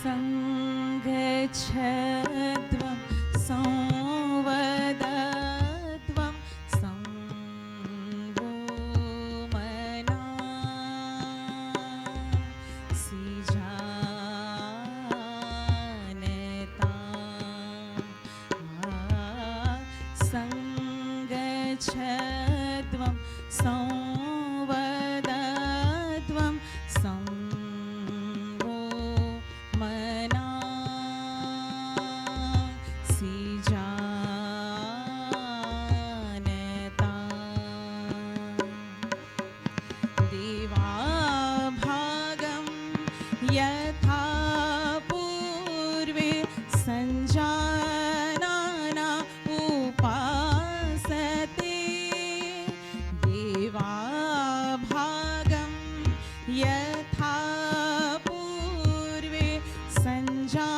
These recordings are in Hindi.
सङ्गच्छध्वं संवदध्वं संभूमना सिजानता सङ्गच्छध्वं संवदध्वं संभूमना सिजानता देवाभागं यथा पूर्वे सञ्जानाना उपासते देवाभागं यथा पूर्वे सञ्जानाना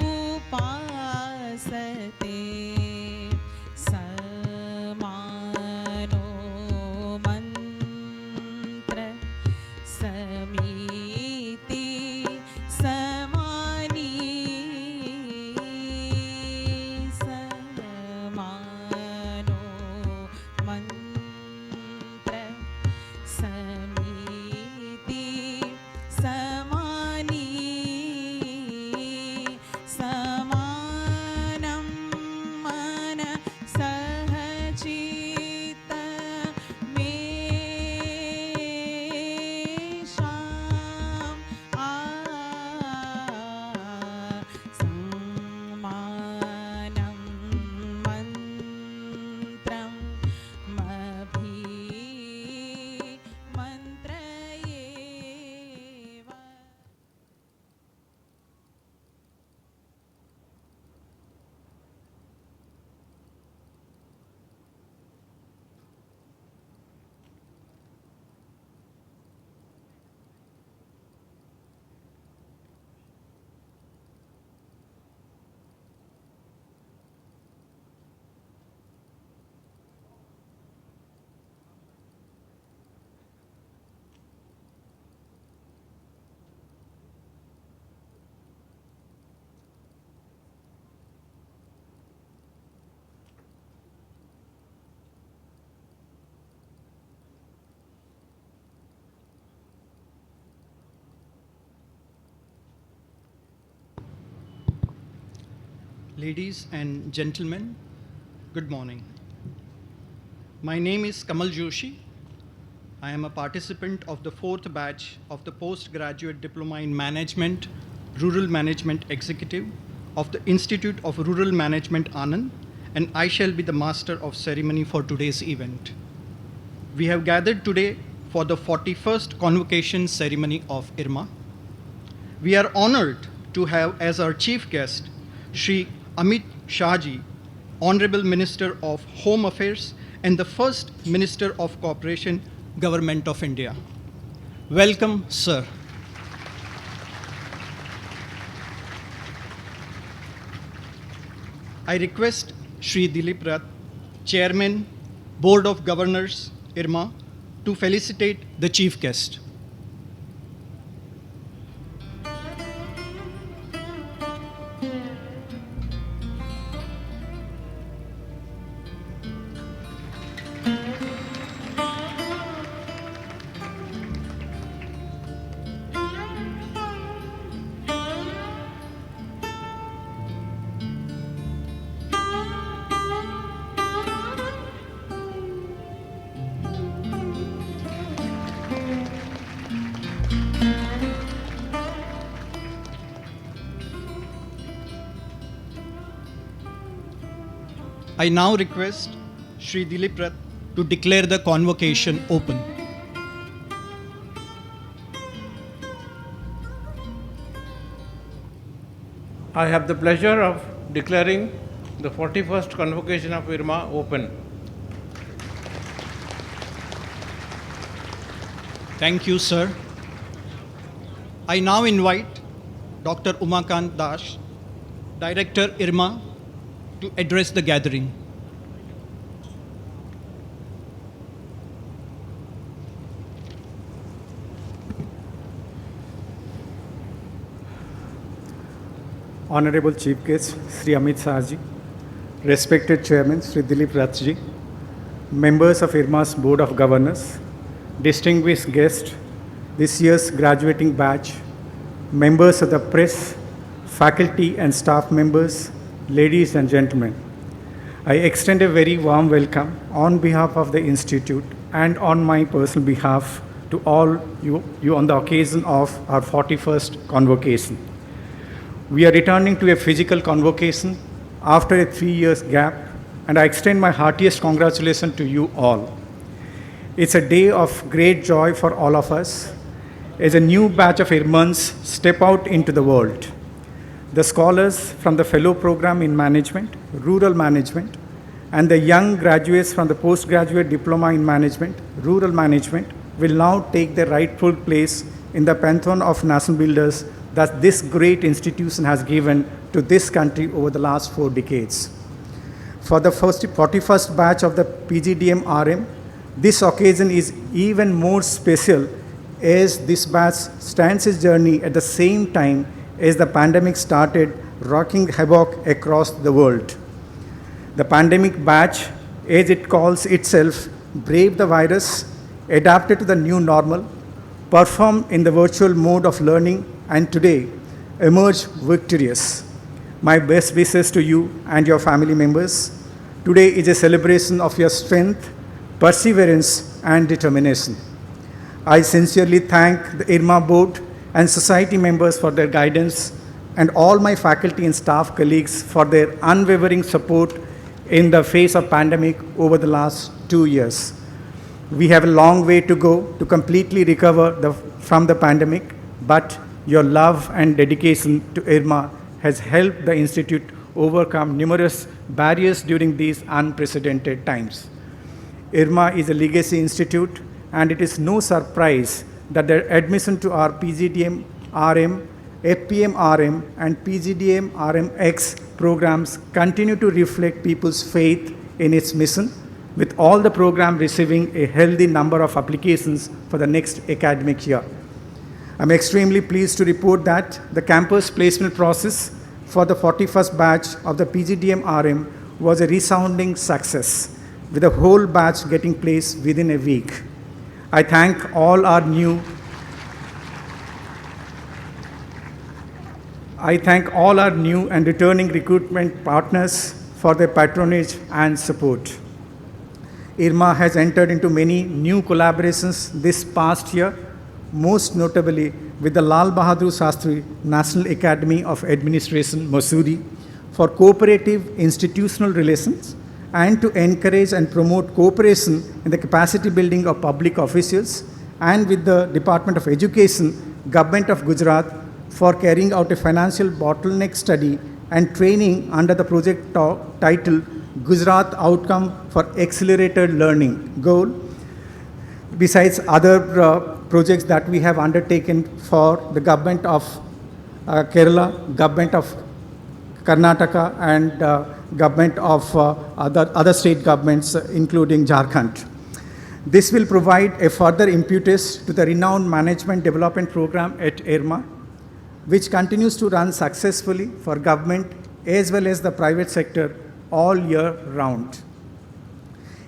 उपासते समानो मन्त्र समीति समानी समानो मन्त्र समीति समानी समानं मन सहचित मेषाम् सम्मानं मन्त्रं मभिमन्त्रयेव। Ladies and gentlemen, good morning. My name is Kamal Joshi. I am a participant of the 4th batch of the Postgraduate Diploma in Management, Rural Management Executive of the Institute of Rural Management Anand, and I shall be the master of ceremony for today's event. We have gathered today for the 41st convocation ceremony of IRMA. We are honored to have as our chief guest Shri Amit Shahji, Honorable Minister of Home Affairs and the first Minister of Cooperation, Government of India. Welcome, sir. I request Shri Dilip Rath, Chairman, Board of Governors, IRMA, to felicitate the chief guest. I now request Shri Dilip Rath to declare the convocation open. I have the pleasure of declaring the 41st convocation of IRMA open. Thank you, sir. I now invite Dr. Umakant Das, Director IRMA, to address the gathering. Honorable Chief Guest Sri Amit Saji, respected Chairman Sri Dilip Rathji, members of IRMA's Board of Governors, distinguished guests, this year's graduating batch, members of the press, faculty and staff members, ladies and gentlemen. I extend a very warm welcome on behalf of the Institute and on my personal behalf to all you on the occasion of our 41st convocation. We are returning to a physical convocation after a 3 years gap, and I extend my heartiest congratulations to you all. It's a day of great joy for all of us as a new batch of IRMANs step out into the world. The scholars from the fellow program in management, rural management, and the young graduates from the postgraduate diploma in management, rural management, will now take their rightful place in the pantheon of national builders that this great institution has given to this country over the last 4 decades. For the 41st batch of the PGDM RM, this occasion is even more special as this batch stands its journey at the same time as the pandemic started wreaking havoc across the world. The pandemic batch, as it calls itself, braved the virus, adapted to the new normal, performed in the virtual mode of learning, and today emerged victorious. My best wishes to you and your family members. Today is a celebration of your strength, perseverance, and determination. I sincerely thank the IRMA board and society members for their guidance and all my faculty and staff colleagues for their unwavering support in the face of pandemic over the last 2 years. We have a long way to go to completely recover from the pandemic, but your love and dedication to IRMA has helped the Institute overcome numerous barriers during these unprecedented times. IRMA is a legacy institute, and it is no surprise that the admission to our PGDM RM, FPM RM, and PGDM RMX programs continue to reflect people's faith in its mission, with all the programs receiving a healthy number of applications for the next academic year. I'm extremely pleased to report that the campus placement process for the 41st batch of the PGDM RM was a resounding success, with the whole batch getting placed within a week. I thank all our new and returning recruitment partners for their patronage and support. IRMA has entered into many new collaborations this past year, most notably with the Lal Bahadur Shastri National Academy of Administration, Mussoorie, for cooperative institutional relations and to encourage and promote cooperation in the capacity building of public officials, and with the Department of Education, Government of Gujarat, for carrying out a financial bottleneck study and training under the project title Gujarat Outcome for Accelerated Learning goal, besides other projects that we have undertaken for the Government of Kerala, Government of Karnataka, and Government of other state governments, including Jharkhand. This will provide a further impetus to the renowned management development program at IRMA, which continues to run successfully for government as well as the private sector all year round.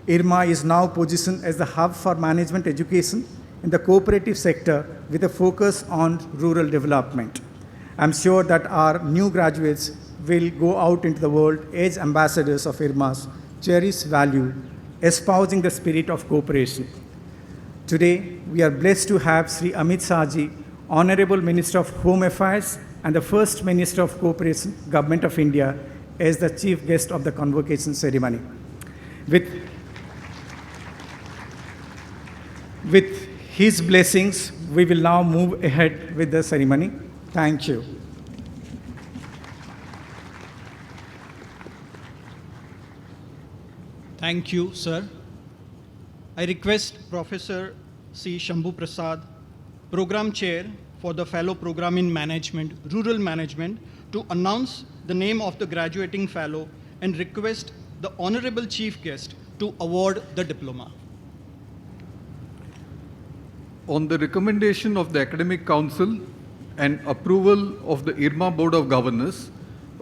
IRMA is now positioned as the hub for management education in the cooperative sector with a focus on rural development. I'm sure that our new graduates will go out into the world as ambassadors of IRMA's cherished value, espousing the spirit of cooperation. Today, we are blessed to have Sri Amit Saji, Honorable Minister of Home Affairs and the First Minister of Cooperation, Government of India, as the chief guest of the convocation ceremony. With his blessings, we will now move ahead with the ceremony. Thank you. Thank you, sir. I request Professor C. Shambhu Prasad, Program Chair for the Fellow Program in Management, Rural Management, to announce the name of the graduating fellow and request the Honorable Chief Guest to award the diploma. On the recommendation of the Academic Council and approval of the IRMA Board of Governors,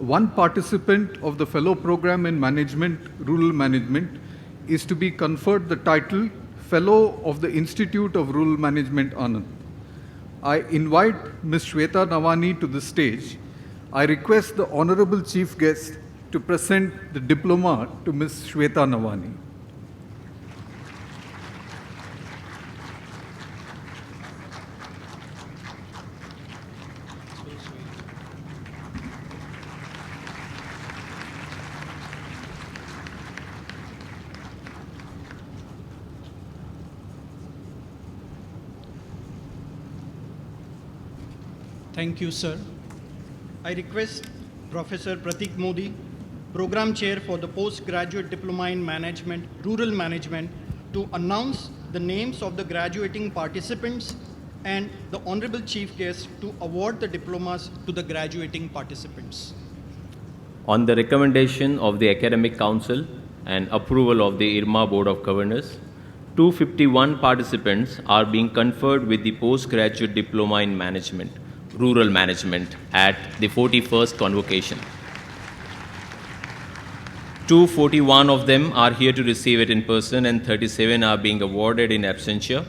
one participant of the fellow program in management, rural management, is to be conferred the title Fellow of the Institute of Rural Management, Anand. I invite Ms. Shweta Navani to the stage. I request the Honorable Chief Guest to present the diploma to Ms. Shweta Navani. Thank you, sir. I request Professor Pratik Modi, Program Chair for the Postgraduate Diploma in Management, Rural Management, to announce the names of the graduating participants and the Honorable Chief Guest to award the diplomas to the graduating participants. On the recommendation of the Academic Council and approval of the IRMA Board of Governors, 251 participants are being conferred with the Postgraduate Diploma in Management, Rural Management at the 41st convocation. 241 of them are here to receive it in person and 37 are being awarded in absentia.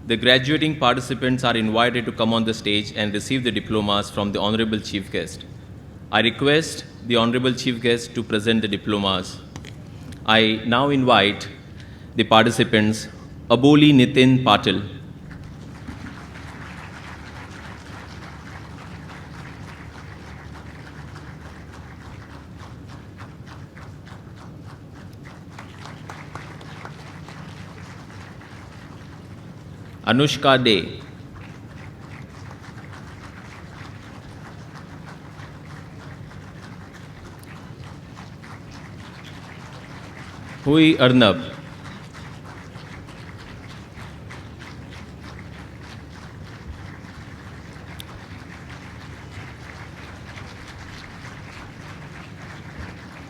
The graduating participants are invited to come on the stage and receive the diplomas from the Honorable Chief Guest. I request the Honorable Chief Guest to present the diplomas. I now invite the participants, Aboli Nitin Patil, Anushka De, Hui Arnab,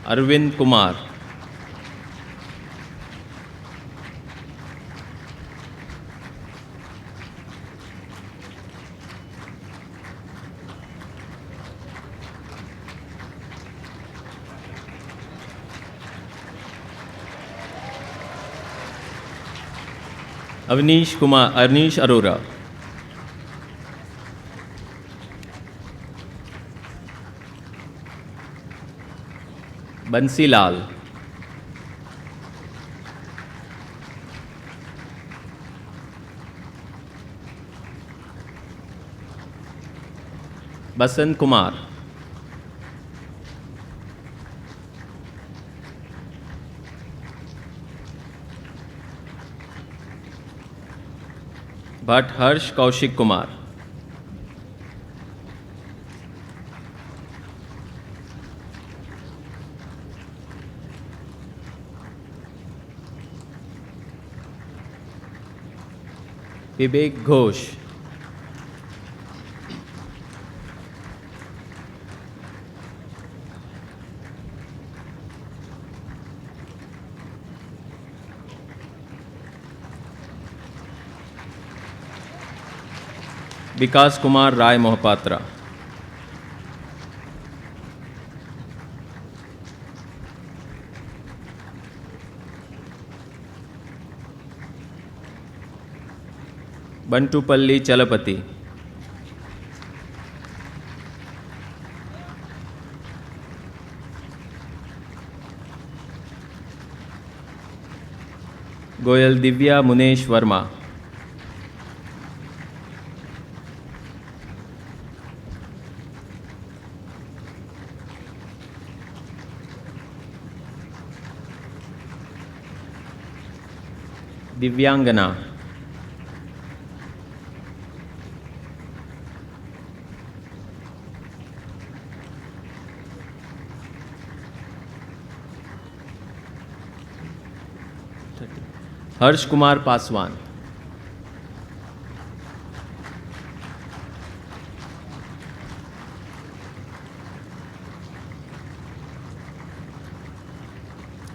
Arvind Kumar, Avnish Arora, Bansi Lal, Basant Kumar, Bhatt Harsh Kaushik Kumar, Vivek Ghosh, Vikas Kumar Rai Mohapatra, Bantupalli Chalapati, Goyal Divya Munesh Verma, Divyangana, Harsh Kumar Paswan,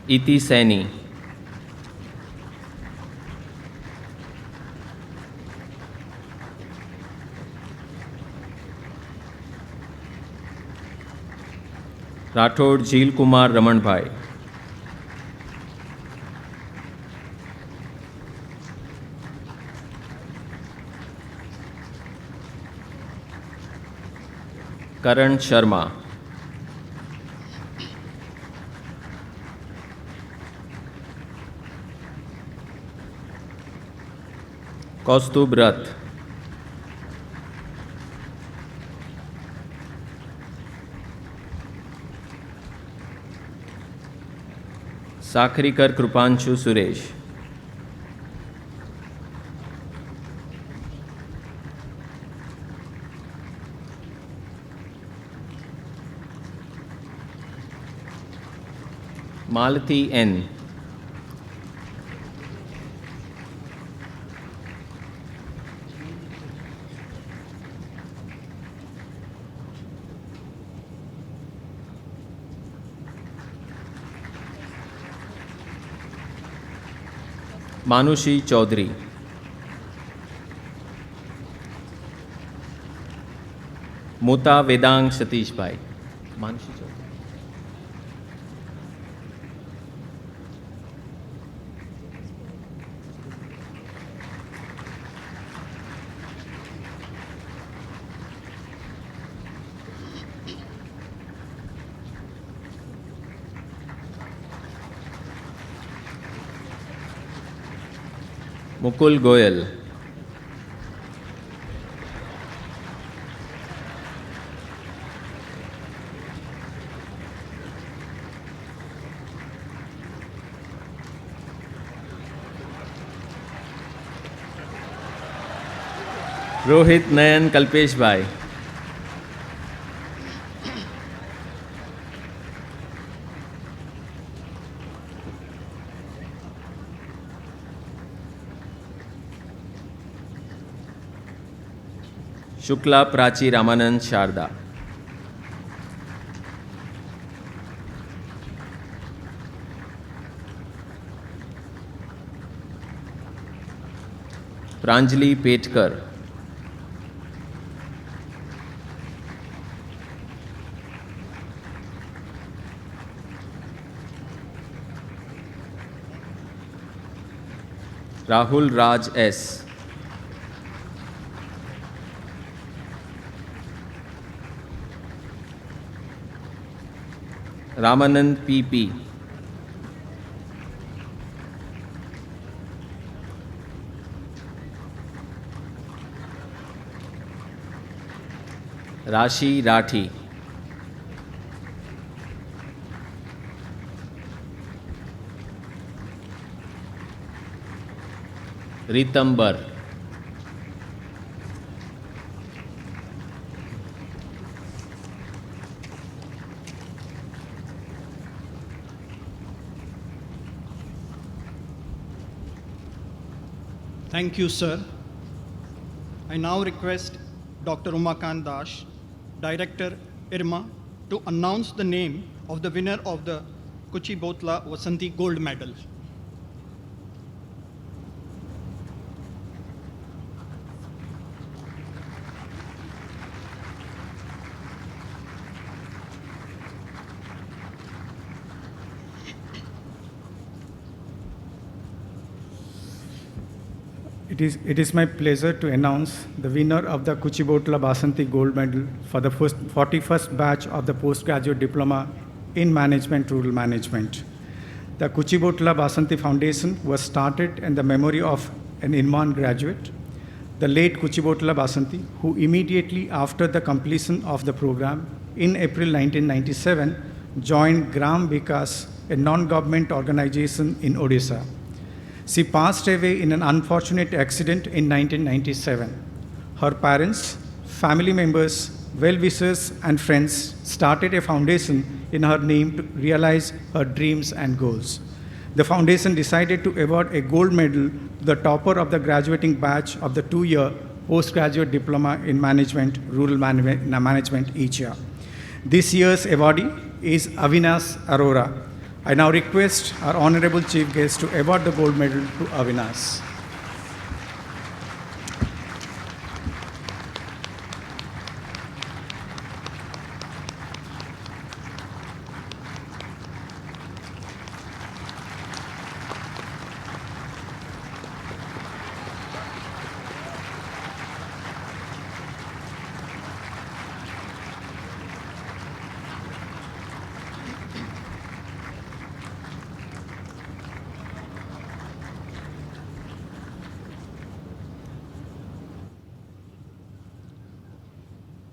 Iti Saini, Rathod Jil Kumar Raman Bhai. Karan Sharma. Kaustubh Rath. Sakhrikar Krupanshu Suresh. Malati N. Manushi Chaudhary. Muta Vedang Satish Bhai. Manushi Chaudhary. Mukul Goyal. Rohit Nayan Kalpesh Bhai. Shukla Prachi Ramanand Sharda. Pranjali Petkar. Rahul Raj S. Ramanand PP. Rashi Rathi. Ritambar. Thank you, sir. I now request Dr. Umakant Dash, Director, IRMA, to announce the name of the winner of the Kuchi Botla Vasanti Gold Medal. It is my pleasure to announce the winner of the Kuchibotla Basanti Gold Medal for the 41st batch of the Postgraduate Diploma in Management, Rural Management. The Kuchibotla Basanti Foundation was started in the memory of an Inman graduate, the late Kuchibotla Basanti, who immediately after the completion of the program in April 1997 joined Gram Vikas, a non-government organization in Odisha. She passed away in an unfortunate accident in 1997. Her parents, family members, well-wishers, and friends started a foundation in her name to realize her dreams and goals. The foundation decided to award a gold medal to the topper of the graduating batch of the 2-year postgraduate diploma in management, rural management each year. This year's awardee is Avinash Arora. I now request our Honorable Chief Guest to award the gold medal to Avinash.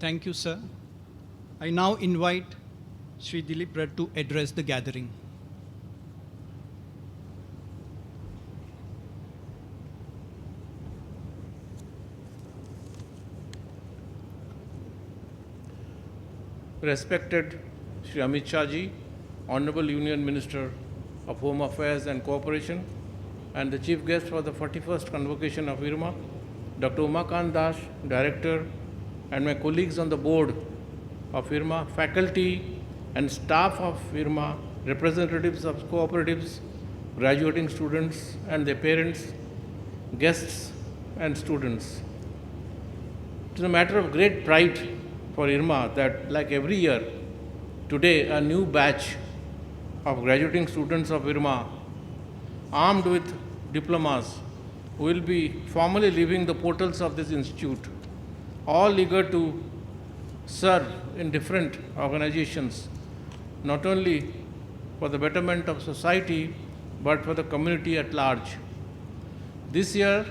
Thank you, sir. I now invite Sri Dilip Rath to address the gathering. Respected Shri Amit Shah Ji, Honorable Union Minister of Home Affairs and Cooperation, and the Chief Guest for the 41st Convocation of IRMA, Dr. Umakant Das, Director, and my colleagues on the board of IRMA, faculty and staff of IRMA, representatives of cooperatives, graduating students and their parents, guests and students. It is a matter of great pride for IRMA that, like every year, today a new batch of graduating students of IRMA, armed with diplomas, will be formally leaving the portals of this institute, all eager to serve in different organizations, not only for the betterment of society, but for the community at large. This year,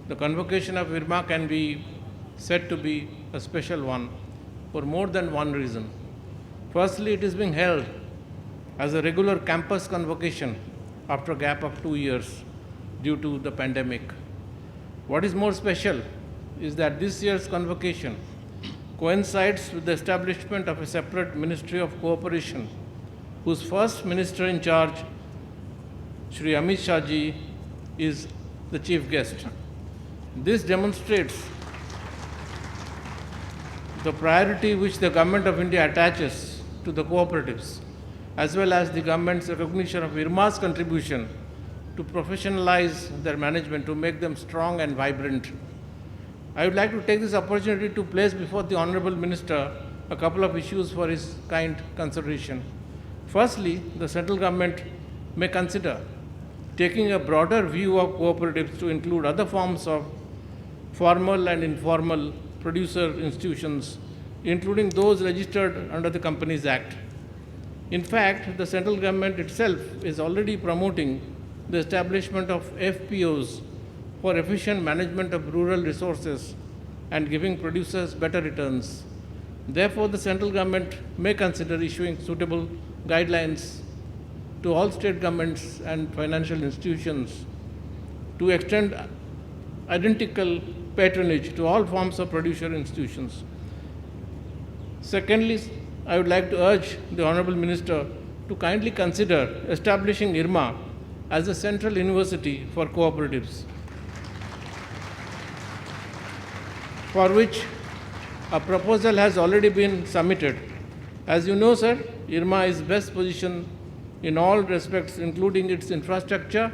the convocation of IRMA can be said to be a special one for more than one reason. Firstly, it is being held as a regular campus convocation after a gap of 2 years due to the pandemic. What is more special is that this year's convocation coincides with the establishment of a separate Ministry of Cooperation, whose first minister in charge, Shri Amit Shah Ji, is the chief guest. This demonstrates the priority which the Government of India attaches to the cooperatives, as well as the government's recognition of IRMA's contribution to professionalize their management, to make them strong and vibrant. I would like to take this opportunity to place before the Honorable Minister a couple of issues for his kind consideration. Firstly, the central government may consider taking a broader view of cooperatives to include other forms of formal and informal producer institutions, including those registered under the Companies Act. In fact, the central government itself is already promoting the establishment of FPOs for efficient management of rural resources and giving producers better returns. Therefore, the central government may consider issuing suitable guidelines to all state governments and financial institutions to extend identical patronage to all forms of producer institutions. Secondly, I would like to urge the Honorable Minister to kindly consider establishing IRMA as a central university for cooperatives, for which a proposal has already been submitted. As you know, sir, IRMA is best positioned in all respects, including its infrastructure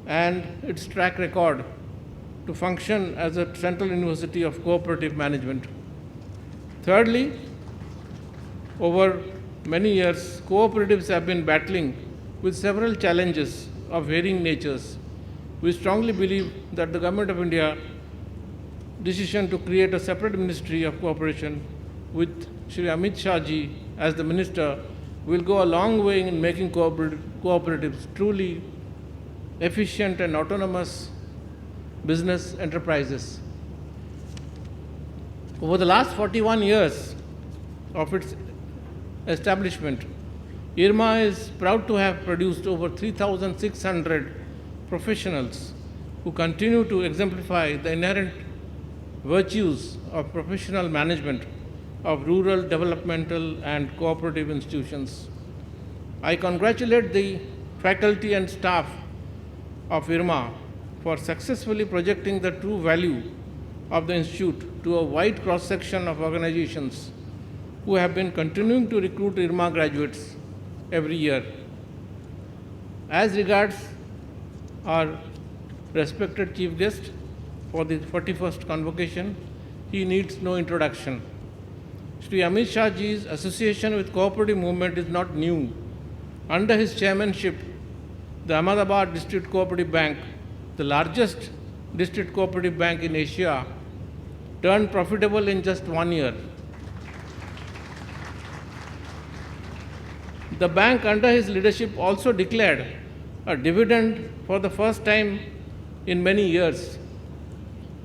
and its track record, to function as a central university of cooperative management. Thirdly, over many years, cooperatives have been battling with several challenges of varying natures. We strongly believe that the Government of India decision to create a separate Ministry of Cooperation with Shri Amit Shah Ji as the Minister will go a long way in making cooperatives truly efficient and autonomous business enterprises. Over the last 41 years of its establishment, IRMA is proud to have produced over 3,600 professionals who continue to exemplify the inherent virtues of professional management of rural, developmental, and cooperative institutions. I congratulate the faculty and staff of IRMA for successfully projecting the true value of the institute to a wide cross-section of organizations who have been continuing to recruit IRMA graduates every year. As regards our respected chief guest for the 41st convocation, he needs no introduction. Shri Amit Shah Ji's association with cooperative movement is not new. Under his chairmanship, the Ahmedabad District Cooperative Bank, the largest district cooperative bank in Asia, turned profitable in just 1 year. The bank under his leadership also declared a dividend for the first time in many years.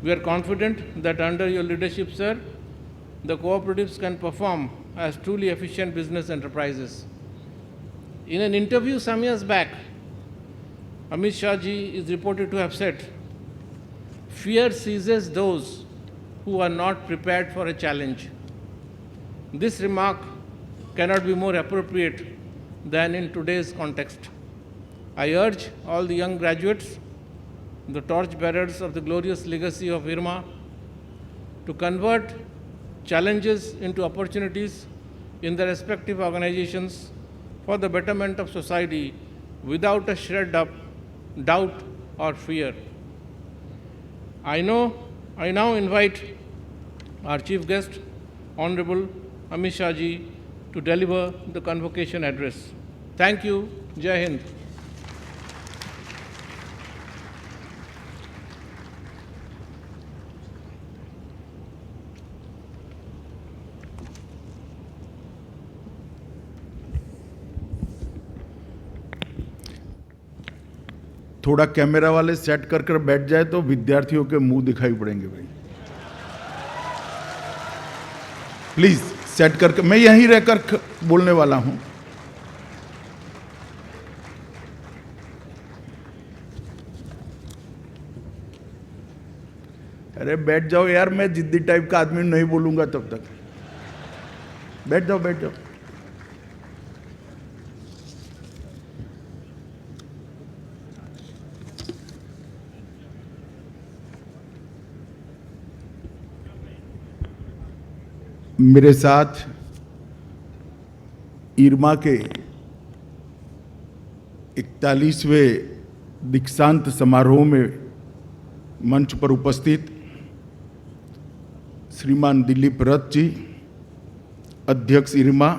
We are confident that under your leadership, sir, the cooperatives can perform as truly efficient business enterprises. In an interview some years back, Amit Shah ji is reported to have said, "Fear seizes those who are not prepared for a challenge." This remark cannot be more appropriate than in today's context. I urge all the young graduates, the torch-bearers of the glorious legacy of IRMA, to convert challenges into opportunities in their respective organizations for the betterment of society without a shred of doubt or fear. I now invite our chief guest, Honorable Amit Shah ji, to deliver the convocation address. Thank you. Jai Hind. थोड़ा कैमरा वाले सेट कर कर बैठ जाए तो विद्यार्थियों के मुंह दिखाई पड़ेंगे भाई। प्लीज सेट करके, मैं यहीं रहकर बोलने वाला हूं। अरे बैठ जाओ यार, मैं जिद्दी टाइप का आदमी नहीं बोलूंगा तब तक। बैठ जाओ बैठ जाओ। मेरे साथ इरमा के 41वें दीक्षांत समारोह में मंच पर उपस्थित श्रीमान दिलीप रथ जी, अध्यक्ष इरमा,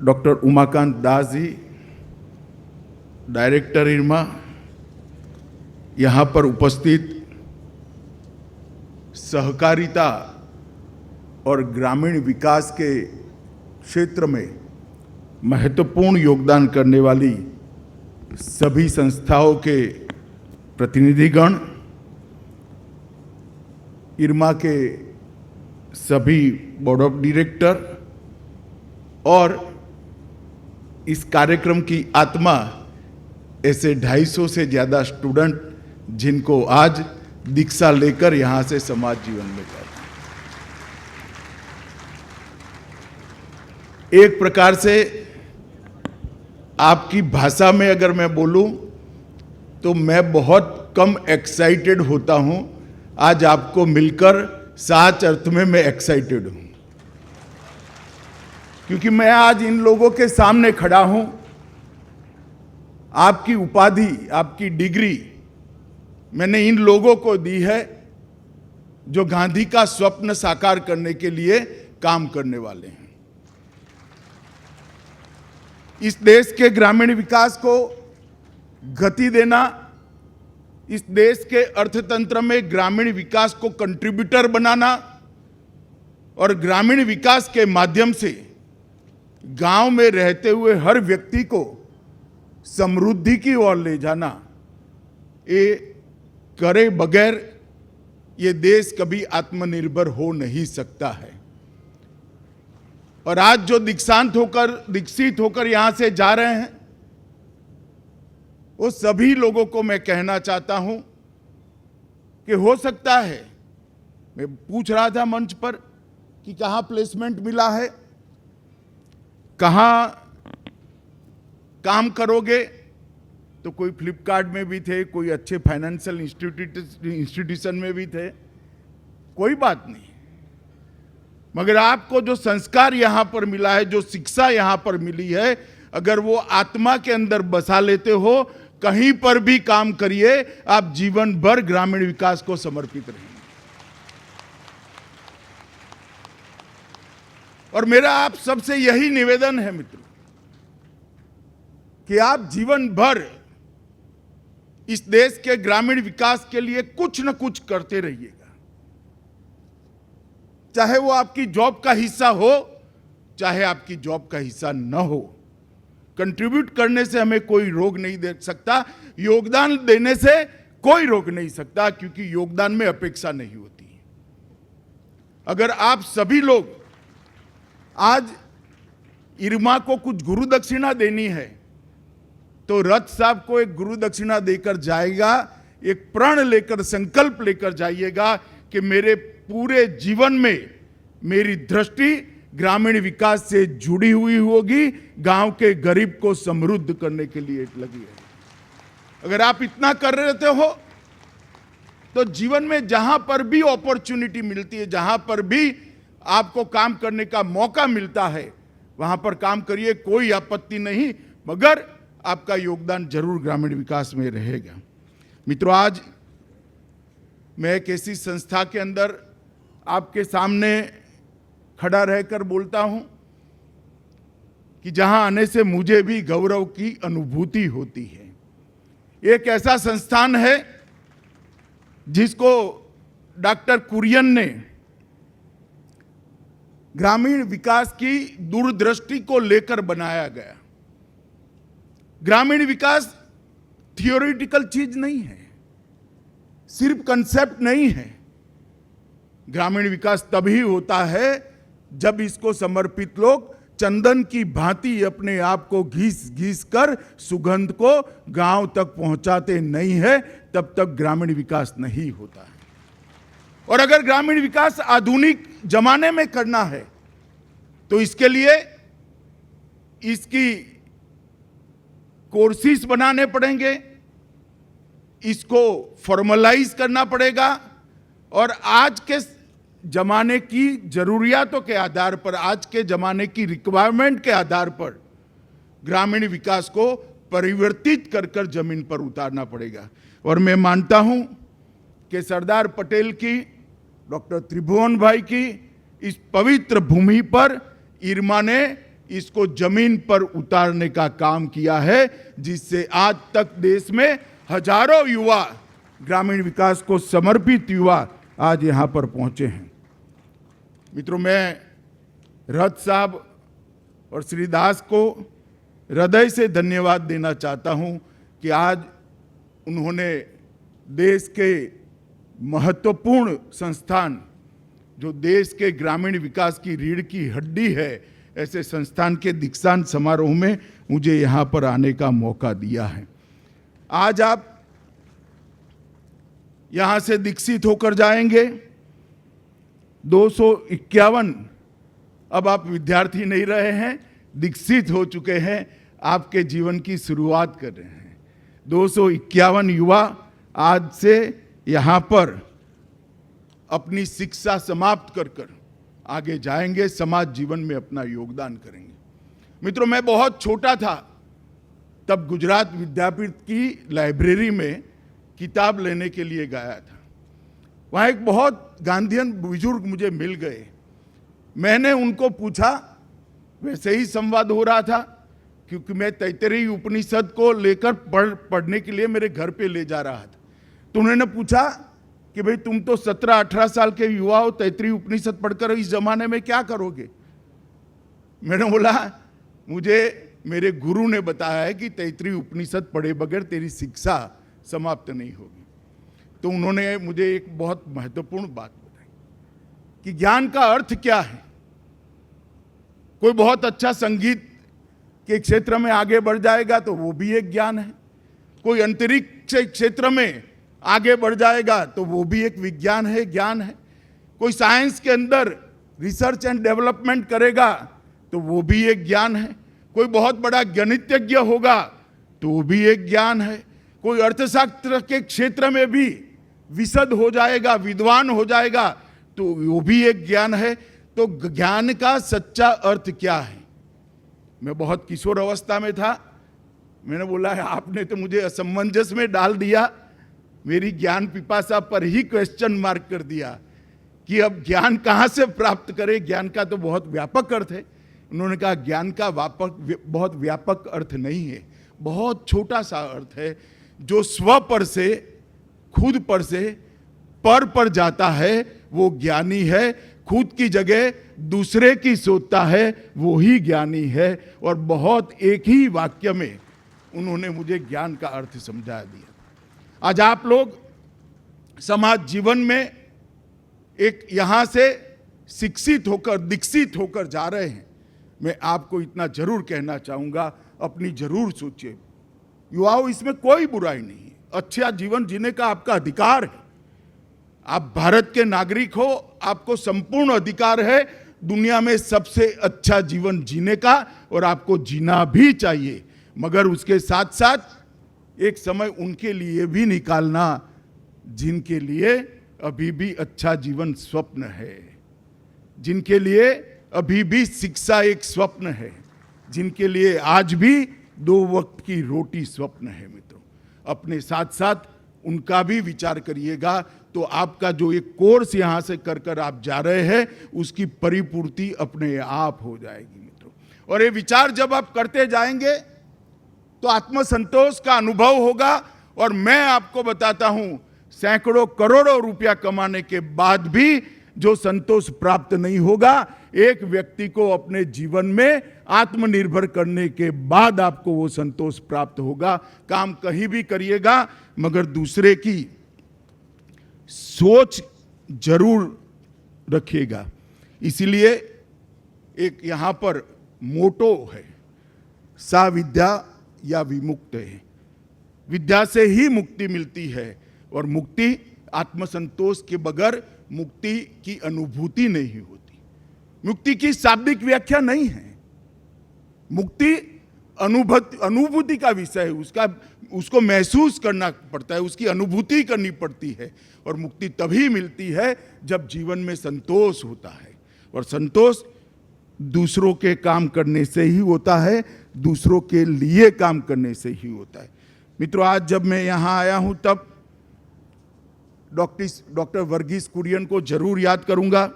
डॉक्टर उमाकांत दास जी, डायरेक्टर इरमा, यहाँ पर उपस्थित सहकारिता और ग्रामीण विकास के क्षेत्र में महत्वपूर्ण योगदान करने वाली सभी संस्थाओं के प्रतिनिधिगण, इरमा के सभी बोर्ड ऑफ डायरेक्टर और इस कार्यक्रम की आत्मा ऐसे 250 से ज़्यादा स्टूडेंट जिनको आज दीक्षा लेकर यहाँ से समाज जीवन में जाए। एक प्रकार से आपकी भाषा में अगर मैं बोलूं तो मैं बहुत कम एक्साइटेड होता हूं। आज आपको मिलकर सच अर्थ में मैं एक्साइटेड हूं, क्योंकि मैं आज इन लोगों के सामने खड़ा हूं। आपकी उपाधि, आपकी डिग्री मैंने इन लोगों को दी है जो गांधी का स्वप्न साकार करने के लिए काम करने वाले हैं। इस देश के ग्रामीण विकास को गति देना, इस देश के अर्थतंत्र में ग्रामीण विकास को कंट्रीब्यूटर बनाना और ग्रामीण विकास के माध्यम से गांव में रहते हुए हर व्यक्ति को समृद्धि की ओर ले जाना, ये करे बगैर ये देश कभी आत्मनिर्भर हो नहीं सकता है। और आज जो दीक्षित होकर यहां से जा रहे हैं, वो सभी लोगों को मैं कहना चाहता हूं कि हो सकता है, मैं पूछ रहा था मंच पर कि कहां प्लेसमेंट मिला है, कहां काम करोगे, तो कोई फ्लिपकार्ट में भी थे, कोई अच्छे फाइनेंशियल इंस्टीट्यूशन में भी थे, कोई बात नहीं। मगर आपको जो संस्कार यहां पर मिला है, जो शिक्षा यहां पर मिली है, अगर वो आत्मा के अंदर बसा लेते हो, कहीं पर भी काम करिए, आप जीवन भर ग्रामीण विकास को समर्पित रहेंगे। और मेरा आप सबसे यही निवेदन है मित्रों कि आप जीवन भर इस देश के ग्रामीण विकास के लिए कुछ न कुछ करते रहिएगा। चाहे वो आपकी जॉब का हिस्सा हो, चाहे आपकी जॉब का हिस्सा न हो, कंट्रीब्यूट करने से हमें कोई रोक नहीं दे सकता, योगदान देने से कोई रोक नहीं सकता, क्योंकि योगदान में अपेक्षा नहीं होती। अगर आप सभी लोग आज इरमा को कुछ गुरु दक्षिणा देनी है तो रथ साहब को एक गुरु दक्षिणा देकर जाएगा, एक प्रण लेकर, संकल्प लेकर जाइएगा कि मेरे पूरे जीवन में मेरी दृष्टि ग्रामीण विकास से जुड़ी हुई होगी, गांव के गरीब को समृद्ध करने के लिए लगी है। अगर आप इतना कर रहे हो तो जीवन में जहां पर भी अपॉर्चुनिटी मिलती है, जहां पर भी आपको काम करने का मौका मिलता है, वहां पर काम करिए, कोई आपत्ति नहीं, मगर आपका योगदान जरूर ग्रामीण विकास में रहेगा। मित्रों, आज मैं एक ऐसी संस्था के अंदर आपके सामने खड़ा रहकर बोलता हूं कि जहां आने से मुझे भी गौरव की अनुभूति होती है। एक ऐसा संस्थान है जिसको डॉक्टर कुरियन ने ग्रामीण विकास की दूरदृष्टि को लेकर बनाया गया। ग्रामीण विकास थियोरिटिकल चीज नहीं है, सिर्फ कंसेप्ट नहीं है। ग्रामीण विकास तभी होता है जब इसको समर्पित लोग चंदन की भांति अपने आप को घिस घिस कर सुगंध को गांव तक पहुंचाते नहीं है, तब तक ग्रामीण विकास नहीं होता है। और अगर ग्रामीण विकास आधुनिक जमाने में करना है तो इसके लिए इसकी कोर्सेस बनाने पड़ेंगे, इसको फॉर्मलाइज करना पड़ेगा और आज के जमाने की जरूरियातों के आधार पर, आज के जमाने की रिक्वायरमेंट के आधार पर ग्रामीण विकास को परिवर्तित कर कर जमीन पर उतारना पड़ेगा। और मैं मानता हूं कि सरदार पटेल की, डॉक्टर त्रिभुवन भाई की इस पवित्र भूमि पर इरमा ने इसको जमीन पर उतारने का काम किया है, जिससे आज तक देश में हजारों युवा, ग्रामीण विकास को समर्पित युवा आज यहां पर पहुंचे हैं। मित्रों, मैं रथ साहब और श्री दास को हृदय से धन्यवाद देना चाहता हूं कि आज उन्होंने देश के महत्वपूर्ण संस्थान, जो देश के ग्रामीण विकास की रीढ़ की हड्डी है, ऐसे संस्थान के दीक्षांत समारोह में मुझे यहां पर आने का मौका दिया है। आज आप यहां से दीक्षित होकर जाएंगे। 251, अब आप विद्यार्थी नहीं रहे हैं, दीक्षित हो चुके हैं, आपके जीवन की शुरुआत कर रहे हैं। 251 युवा आज से यहां पर अपनी शिक्षा समाप्त कर कर आगे जाएंगे, समाज जीवन में अपना योगदान करेंगे। मित्रों, मैं बहुत छोटा था तब गुजरात विद्यापीठ की लाइब्रेरी में किताब लेने के लिए गया था। वहाँ एक बहुत गांधीयन बुजुर्ग मुझे मिल गए। मैंने उनको पूछा, वैसे ही संवाद हो रहा था क्योंकि मैं तैतरीय उपनिषद को लेकर पढ़ने के लिए मेरे घर पे ले जा रहा था। तो उन्होंने पूछा कि भाई तुम तो 17-18 साल के युवा हो, तैतरीय उपनिषद पढ़कर इस जमाने में क्या करोगे? मैंने बोला, मुझे मेरे गुरु ने बताया है कि तैतरीय उपनिषद पढ़े बगैर तेरी शिक्षा समाप्त नहीं होगी। तो उन्होंने मुझे एक बहुत महत्वपूर्ण बात बताई कि ज्ञान का अर्थ क्या है। कोई बहुत अच्छा संगीत के क्षेत्र में आगे बढ़ जाएगा तो वो भी एक ज्ञान है। कोई अंतरिक्ष क्षेत्र में आगे बढ़ जाएगा तो वो भी एक विज्ञान है, ज्ञान है। कोई साइंस के अंदर रिसर्च एंड डेवलपमेंट करेगा तो वो भी एक ज्ञान है। कोई बहुत बड़ा गणितज्ञ होगा तो वो भी एक ज्ञान है। कोई अर्थशास्त्र के क्षेत्र में भी विशद हो जाएगा, विद्वान हो जाएगा तो वो भी एक ज्ञान है। तो ज्ञान का सच्चा अर्थ क्या है? मैं बहुत किशोर अवस्था में था। मैंने बोला, आपने तो मुझे असमंजस में डाल दिया, मेरी ज्ञान पिपासा पर ही क्वेश्चन मार्क कर दिया कि अब ज्ञान कहाँ से प्राप्त करें। ज्ञान का तो बहुत व्यापक अर्थ है। उन्होंने कहा, ज्ञान का बहुत व्यापक अर्थ नहीं है, बहुत छोटा सा अर्थ है। जो स्व पर से, खुद पर से पर जाता है वो ज्ञानी है। खुद की जगह दूसरे की सोचता है वो ही ज्ञानी है। और बहुत एक ही वाक्य में उन्होंने मुझे ज्ञान का अर्थ समझा दिया। आज आप लोग समाज जीवन में एक यहां से शिक्षित होकर, दीक्षित होकर जा रहे हैं, मैं आपको इतना जरूर कहना चाहूँगा, अपनी जरूर सोचिए। युवाओं, इसमें कोई बुराई नहीं है, अच्छा जीवन जीने का आपका अधिकार है। आप भारत के नागरिक हो, आपको संपूर्ण अधिकार है दुनिया में सबसे अच्छा जीवन जीने का, और आपको जीना भी चाहिए। मगर उसके साथ साथ एक समय उनके लिए भी निकालना जिनके लिए अभी भी अच्छा जीवन स्वप्न है, जिनके लिए अभी भी शिक्षा एक स्वप्न है, जिनके लिए आज भी 2 वक्त की रोटी स्वप्न है। मित्रों, अपने साथ साथ उनका भी विचार करिएगा, तो आपका जो एक कोर्स यहाँ से कर आप जा रहे हैं, उसकी परिपूर्ति अपने आप हो जाएगी मित्रों। और ये विचार जब आप करते जाएंगे तो आत्मसंतोष का अनुभव होगा। और मैं आपको बताता हूं, सैकड़ों करोड़ों रुपया कमाने के बाद भी जो संतोष प्राप्त नहीं होगा, एक व्यक्ति को अपने जीवन में आत्मनिर्भर करने के बाद आपको वो संतोष प्राप्त होगा। काम कहीं भी करिएगा, मगर दूसरे की सोच जरूर रखिएगा। इसीलिए एक यहां पर मोटो है, सा विद्या या विमुक्त है। विद्या से ही मुक्ति मिलती है, और मुक्ति आत्मसंतोष के बगैर मुक्ति की अनुभूति नहीं होती। मुक्ति की शाब्दिक व्याख्या नहीं है, मुक्ति अनुभूति का विषय है। उसको महसूस करना पड़ता है, उसकी अनुभूति करनी पड़ती है। और मुक्ति तभी मिलती है जब जीवन में संतोष होता है, और संतोष दूसरों के काम करने से ही होता है, दूसरों के लिए काम करने से ही होता है। मित्रों, आज जब मैं यहाँ आया हूँ तब डॉक्टर वर्गीस कुरियन को जरूर याद करूँगा,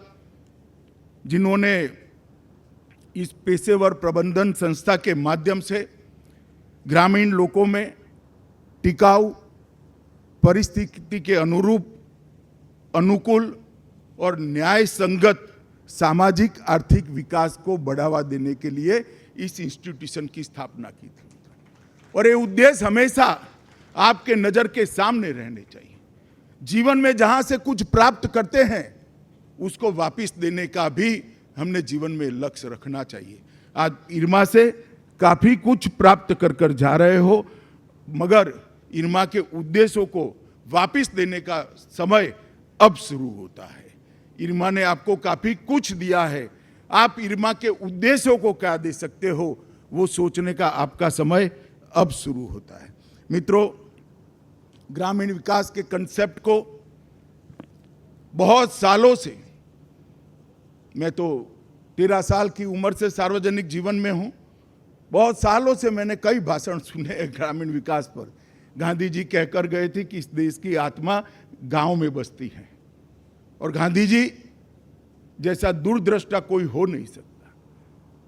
जिन्होंने इस पेशेवर प्रबंधन संस्था के माध्यम से ग्रामीण लोगों में टिकाऊ, परिस्थिति के अनुकूल और न्याय संगत सामाजिक आर्थिक विकास को बढ़ावा देने के लिए इस इंस्टीट्यूशन की स्थापना की थी। और ये उद्देश्य हमेशा आपके नज़र के सामने रहने चाहिए। जीवन में जहाँ से कुछ प्राप्त करते हैं, उसको वापस देने का भी हमने जीवन में लक्ष्य रखना चाहिए। आज इरमा से काफ़ी कुछ प्राप्त कर जा रहे हो, मगर इरमा के उद्देश्यों को वापस देने का समय अब शुरू होता है। इरमा ने आपको काफ़ी कुछ दिया है, आप इरमा के उद्देश्यों को क्या दे सकते हो, वो सोचने का आपका समय अब शुरू होता है। मित्रों, ग्रामीण विकास के कंसेप्ट को बहुत सालों से, मैं तो 13 साल की उम्र से सार्वजनिक जीवन में हूँ, बहुत सालों से मैंने कई भाषण सुने हैं ग्रामीण विकास पर। गांधी जी कहकर गए थे कि इस देश की आत्मा गांव में बसती है, और गांधी जी जैसा दूरदृष्टा कोई हो नहीं सकता।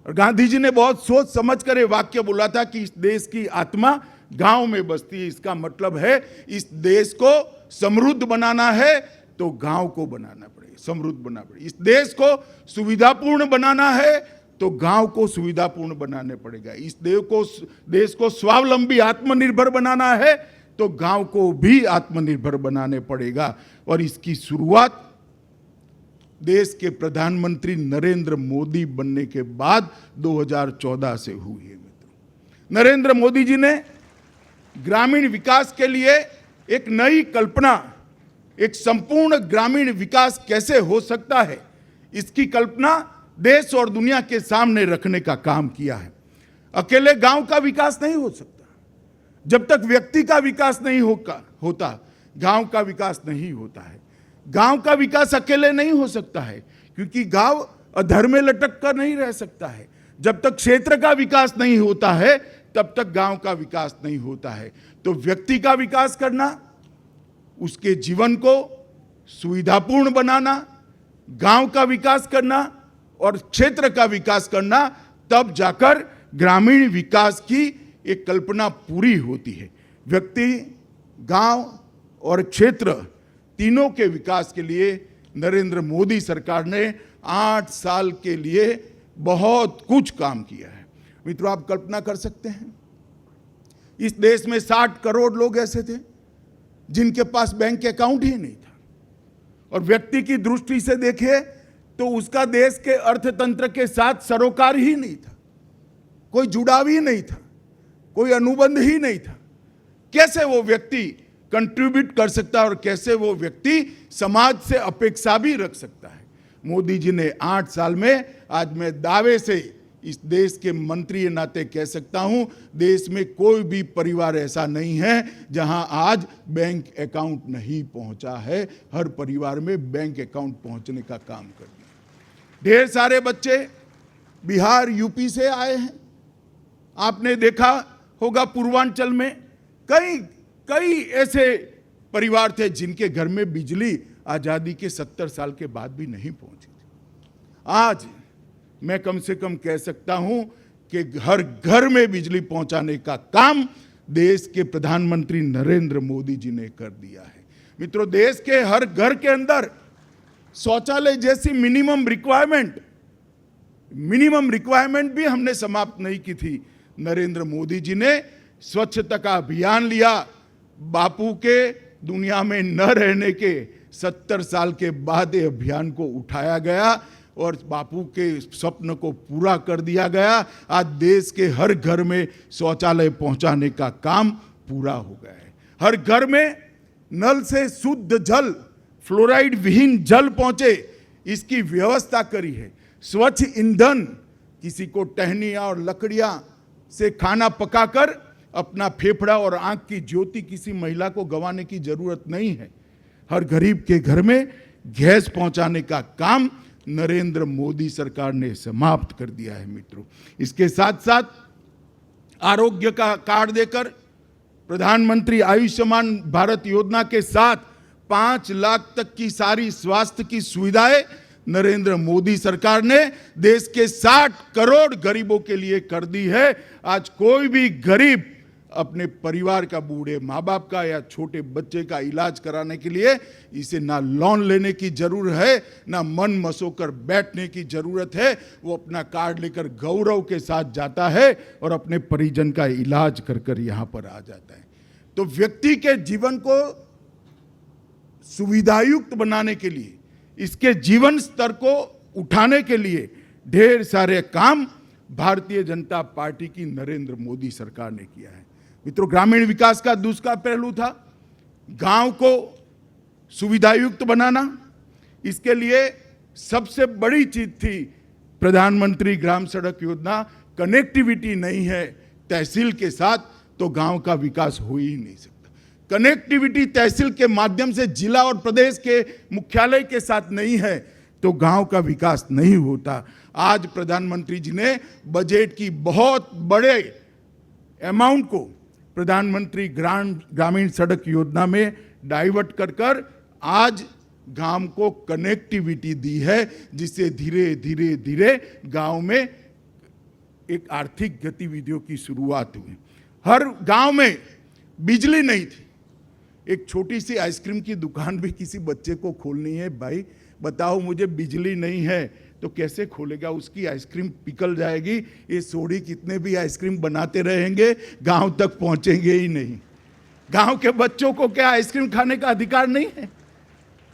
और गांधी जी ने बहुत सोच समझ कर ये वाक्य बोला था कि इस देश की आत्मा गांव में बसती है। इसका मतलब है इस देश को समृद्ध बनाना है तो गांव को बनाना पड़ेगा, समृद्ध बनाना पड़ेगा। इस देश को सुविधापूर्ण बनाना है तो गांव को सुविधापूर्ण बनाने पड़ेगा। इस देश को स्वावलंबी आत्मनिर्भर बनाना है तो गांव को भी आत्मनिर्भर बनाने पड़ेगा। और इसकी शुरुआत देश के प्रधानमंत्री नरेंद्र मोदी बनने के बाद 2014 से हुई है। मित्रों, नरेंद्र मोदी जी ने ग्रामीण विकास के लिए एक नई कल्पना, एक संपूर्ण ग्रामीण विकास कैसे हो सकता है, इसकी कल्पना देश और दुनिया के सामने रखने का काम किया है। अकेले गांव का विकास नहीं हो सकता, जब तक व्यक्ति का विकास नहीं होता गांव का विकास नहीं होता है। गांव का विकास अकेले नहीं हो सकता है, क्योंकि गांव अधर में लटक कर नहीं रह सकता है। जब तक क्षेत्र का विकास नहीं होता है तब तक गांव का विकास नहीं होता है। तो व्यक्ति का विकास करना, उसके जीवन को सुविधापूर्ण बनाना, गांव का विकास करना और क्षेत्र का विकास करना, तब जाकर ग्रामीण विकास की एक कल्पना पूरी होती है। व्यक्ति, गांव और क्षेत्र तीनों के विकास के लिए नरेंद्र मोदी सरकार ने 8 साल के लिए बहुत कुछ काम किया है। मित्रों, आप कल्पना कर सकते हैं, इस देश में 60 करोड़ लोग ऐसे थे जिनके पास बैंक अकाउंट ही नहीं था। और व्यक्ति की दृष्टि से देखिए तो उसका देश के अर्थतंत्र के साथ सरोकार ही नहीं था, कोई जुड़ाव ही नहीं था, कोई अनुबंध ही नहीं था। कैसे वो व्यक्ति कंट्रीब्यूट कर सकता है और कैसे वो व्यक्ति समाज से अपेक्षा भी रख सकता है। मोदी जी ने 8 साल में, आज मैं दावे से इस देश के मंत्री के नाते कह सकता हूं, देश में कोई भी परिवार ऐसा नहीं है जहां आज बैंक अकाउंट नहीं पहुंचा है। हर परिवार में बैंक अकाउंट पहुंचने का काम कर दिया। ढेर सारे बच्चे बिहार, यूपी से आए हैं। आपने देखा होगा पूर्वांचल में कई ऐसे परिवार थे जिनके घर में बिजली आजादी के 70 साल के बाद भी नहीं पहुंची थी। आज मैं कम से कम कह सकता हूं कि हर घर में बिजली पहुंचाने का काम देश के प्रधानमंत्री नरेंद्र मोदी जी ने कर दिया है। मित्रों, देश के हर घर के अंदर शौचालय जैसी मिनिमम रिक्वायरमेंट भी हमने समाप्त नहीं की थी। नरेंद्र मोदी जी ने स्वच्छता का अभियान लिया। बापू के दुनिया में न रहने के 70 साल के बाद ये अभियान को उठाया गया और बापू के स्वप्न को पूरा कर दिया गया। आज देश के हर घर में शौचालय पहुंचाने का काम पूरा हो गया है। हर घर में नल से शुद्ध जल, फ्लोराइड विहीन जल पहुंचे, इसकी व्यवस्था करी है। स्वच्छ ईंधन, किसी को टहनियां और लकड़ियां से खाना पकाकर अपना फेफड़ा और आंख की ज्योति किसी महिला को गंवाने की जरूरत नहीं है। हर गरीब के घर में गैस पहुंचाने का काम नरेंद्र मोदी सरकार ने समाप्त कर दिया है। मित्रों, इसके साथ साथ आरोग्य का कार्ड देकर प्रधानमंत्री आयुष्मान भारत योजना के साथ 5 लाख तक की सारी स्वास्थ्य की सुविधाएं नरेंद्र मोदी सरकार ने देश के 60 करोड़ गरीबों के लिए कर दी है। आज कोई भी गरीब अपने परिवार का, बूढ़े माँ बाप का या छोटे बच्चे का इलाज कराने के लिए इसे ना लोन लेने की जरूरत है, ना मन मसोकर बैठने की जरूरत है। वो अपना कार्ड लेकर गौरव के साथ जाता है और अपने परिजन का इलाज कर कर यहाँ पर आ जाता है। तो व्यक्ति के जीवन को सुविधायुक्त बनाने के लिए, इसके जीवन स्तर को उठाने के लिए ढेर सारे काम भारतीय जनता पार्टी की नरेंद्र मोदी सरकार ने किया है। मित्रों, ग्रामीण विकास का दूसरा पहलू था गांव को सुविधायुक्त बनाना। इसके लिए सबसे बड़ी चीज थी प्रधानमंत्री ग्राम सड़क योजना। कनेक्टिविटी नहीं है तहसील के साथ तो गांव का विकास हो ही नहीं सकता। कनेक्टिविटी तहसील के माध्यम से जिला और प्रदेश के मुख्यालय के साथ नहीं है तो गांव का विकास नहीं होता। आज प्रधानमंत्री जी ने बजट की बहुत बड़े अमाउंट को प्रधानमंत्री ग्रामीण सड़क योजना में डाइवर्ट कर कर आज गांव को कनेक्टिविटी दी है, जिससे धीरे धीरे धीरे गांव में एक आर्थिक गतिविधियों की शुरुआत हुई। हर गांव में बिजली नहीं थी। एक छोटी सी आइसक्रीम की दुकान भी किसी बच्चे को खोलनी है, भाई बताओ मुझे बिजली नहीं है तो कैसे खोलेगा? उसकी आइसक्रीम पिघल जाएगी। ये सोडी कितने भी आइसक्रीम बनाते रहेंगे गांव तक पहुंचेंगे ही नहीं। गांव के बच्चों को क्या आइसक्रीम खाने का अधिकार नहीं है?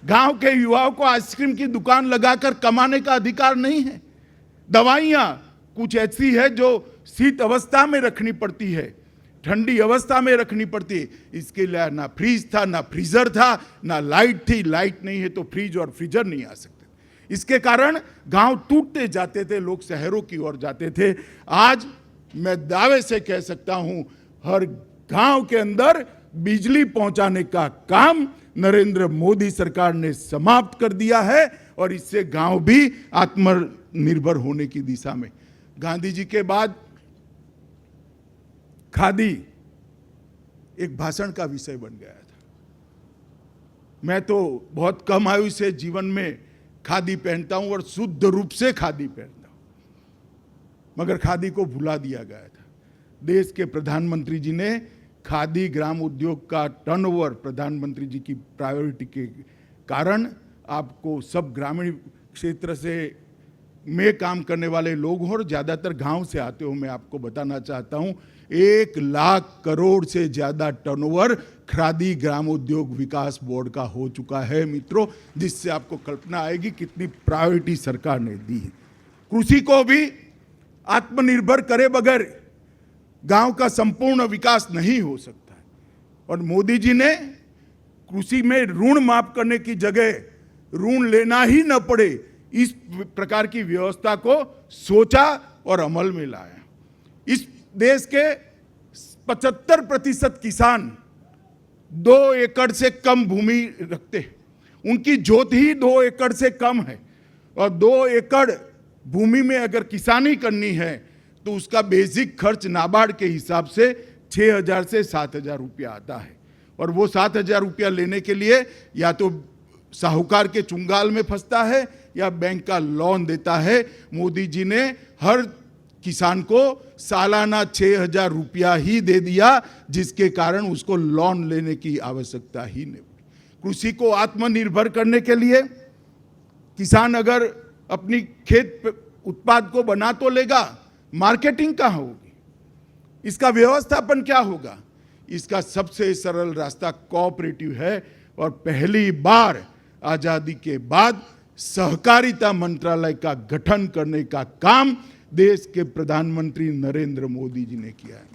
गांव के युवाओं को आइसक्रीम की दुकान लगाकर कमाने का अधिकार नहीं है? दवाइयां कुछ ऐसी है जो शीत अवस्था में रखनी पड़ती है, ठंडी अवस्था में रखनी पड़ती है। इसके लिए ना फ्रीज था, ना फ्रीजर था, ना लाइट थी। लाइट नहीं है तो फ्रीज और फ्रीजर नहीं आ सकते। इसके कारण गांव टूटते जाते थे, लोग शहरों की ओर जाते थे। आज मैं दावे से कह सकता हूं, हर गांव के अंदर बिजली पहुंचाने का काम नरेंद्र मोदी सरकार ने समाप्त कर दिया है और इससे गांव भी आत्मनिर्भर होने की दिशा में। गांधी जी के बाद खादी एक भाषण का विषय बन गया था। मैं तो बहुत कम आयु से जीवन में खादी पहनता हूं और शुद्ध रूप से खादी पहनता हूं, मगर खादी को भुला दिया गया था। देश के प्रधानमंत्री जी ने खादी ग्राम उद्योग का टर्नओवर प्रधानमंत्री जी की प्रायोरिटी के कारण आपको सब ग्रामीण क्षेत्र से में काम करने वाले लोग हो और ज़्यादातर गांव से आते हो, मैं आपको बताना चाहता हूं 1 लाख करोड़ से ज़्यादा टर्नओवर खादी ग्रामोद्योग विकास बोर्ड का हो चुका है मित्रों, जिससे आपको कल्पना आएगी कितनी प्रायोरिटी सरकार ने दी है। कृषि को भी आत्मनिर्भर करे बगैर गांव का संपूर्ण विकास नहीं हो सकता है। और मोदी जी ने कृषि में ऋण माफ करने की जगह ऋण लेना ही न पड़े, इस प्रकार की व्यवस्था को सोचा और अमल में लाया। इस देश के 75% किसान 2 एकड़ से कम भूमि रखते हैं, उनकी जोत ही 2 एकड़ से कम है, और 2 एकड़ भूमि में अगर किसानी करनी है तो उसका बेसिक खर्च नाबार्ड के हिसाब से 6,000 से 7,000 रुपया आता है। और वो 7,000 रुपया लेने के लिए या तो साहूकार के चुंगाल में फंसता है या बैंक का लोन देता है। मोदी जी ने हर किसान को सालाना 6,000 रुपया ही दे दिया, जिसके कारण उसको लोन लेने की आवश्यकता ही नहीं पड़ी। कृषि को आत्मनिर्भर करने के लिए किसान अगर अपनी खेत उत्पाद को बना तो लेगा, मार्केटिंग कहाँ होगी, इसका व्यवस्थापन क्या होगा? इसका सबसे सरल रास्ता कोऑपरेटिव है। और पहली बार आजादी के बाद सहकारिता मंत्रालय का गठन करने का काम देश के प्रधानमंत्री नरेंद्र मोदी जी ने किया है।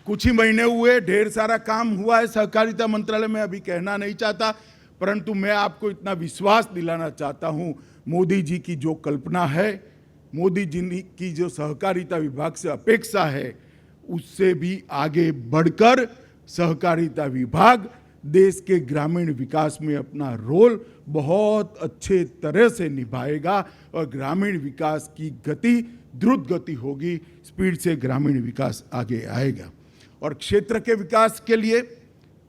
कुछ ही महीने हुए, ढेर सारा काम हुआ है सहकारिता मंत्रालय में, अभी कहना नहीं चाहता, परंतु मैं आपको इतना विश्वास दिलाना चाहता हूं, मोदी जी की जो कल्पना है, मोदी जी की जो सहकारिता विभाग से अपेक्षा है, उससे भी आगे बढ़कर सहकारिता विभाग देश के ग्रामीण विकास में अपना रोल बहुत अच्छे तरह से निभाएगा और ग्रामीण विकास की गति द्रुत गति होगी, स्पीड से ग्रामीण विकास आगे आएगा। और क्षेत्र के विकास के लिए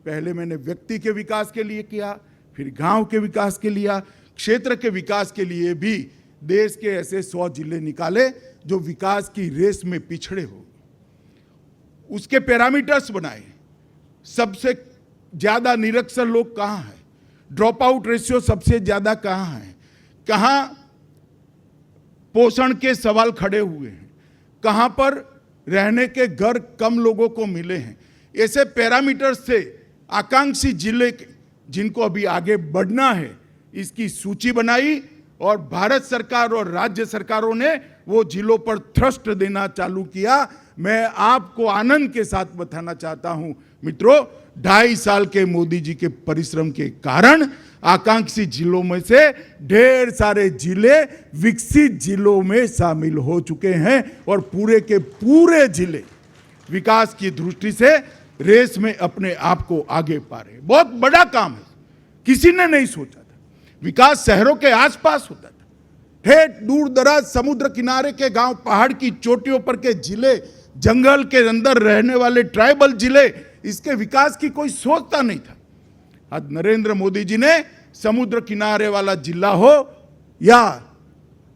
पहले मैंने व्यक्ति के विकास के लिए किया, फिर गांव के विकास के लिए, क्षेत्र के विकास के लिए भी देश के ऐसे 100 जिले निकाले जो विकास की रेस में पिछड़े हो, उसके पैरामीटर्स बनाए। सबसे ज्यादा निरक्षर लोग कहाँ हैं, ड्रॉप आउट रेशियो सबसे ज्यादा कहाँ है, कहाँ पोषण के सवाल खड़े हुए हैं, कहाँ पर रहने के घर कम लोगों को मिले हैं, ऐसे पैरामीटर्स से आकांक्षी जिले जिनको अभी आगे बढ़ना है, इसकी सूची बनाई और भारत सरकार और राज्य सरकारों ने वो जिलों पर थ्रस्ट देना चालू किया। मैं आपको आनंद के साथ बताना चाहता हूं मित्रों, 2.5 साल के मोदी जी के परिश्रम के कारण आकांक्षी जिलों में से ढेर सारे जिले विकसित जिलों में शामिल हो चुके हैं और पूरे के पूरे जिले विकास की दृष्टि से रेस में अपने आप को आगे पा रहे। बहुत बड़ा काम है, किसी ने नहीं सोचा था। विकास शहरों के आसपास होता था, ठेठ दूर दराज समुद्र किनारे के गांव, पहाड़ की चोटियों पर के जिले, जंगल के अंदर रहने वाले ट्राइबल जिले, इसके विकास की कोई सोचता नहीं था। आज नरेंद्र मोदी जी ने समुद्र किनारे वाला जिला हो या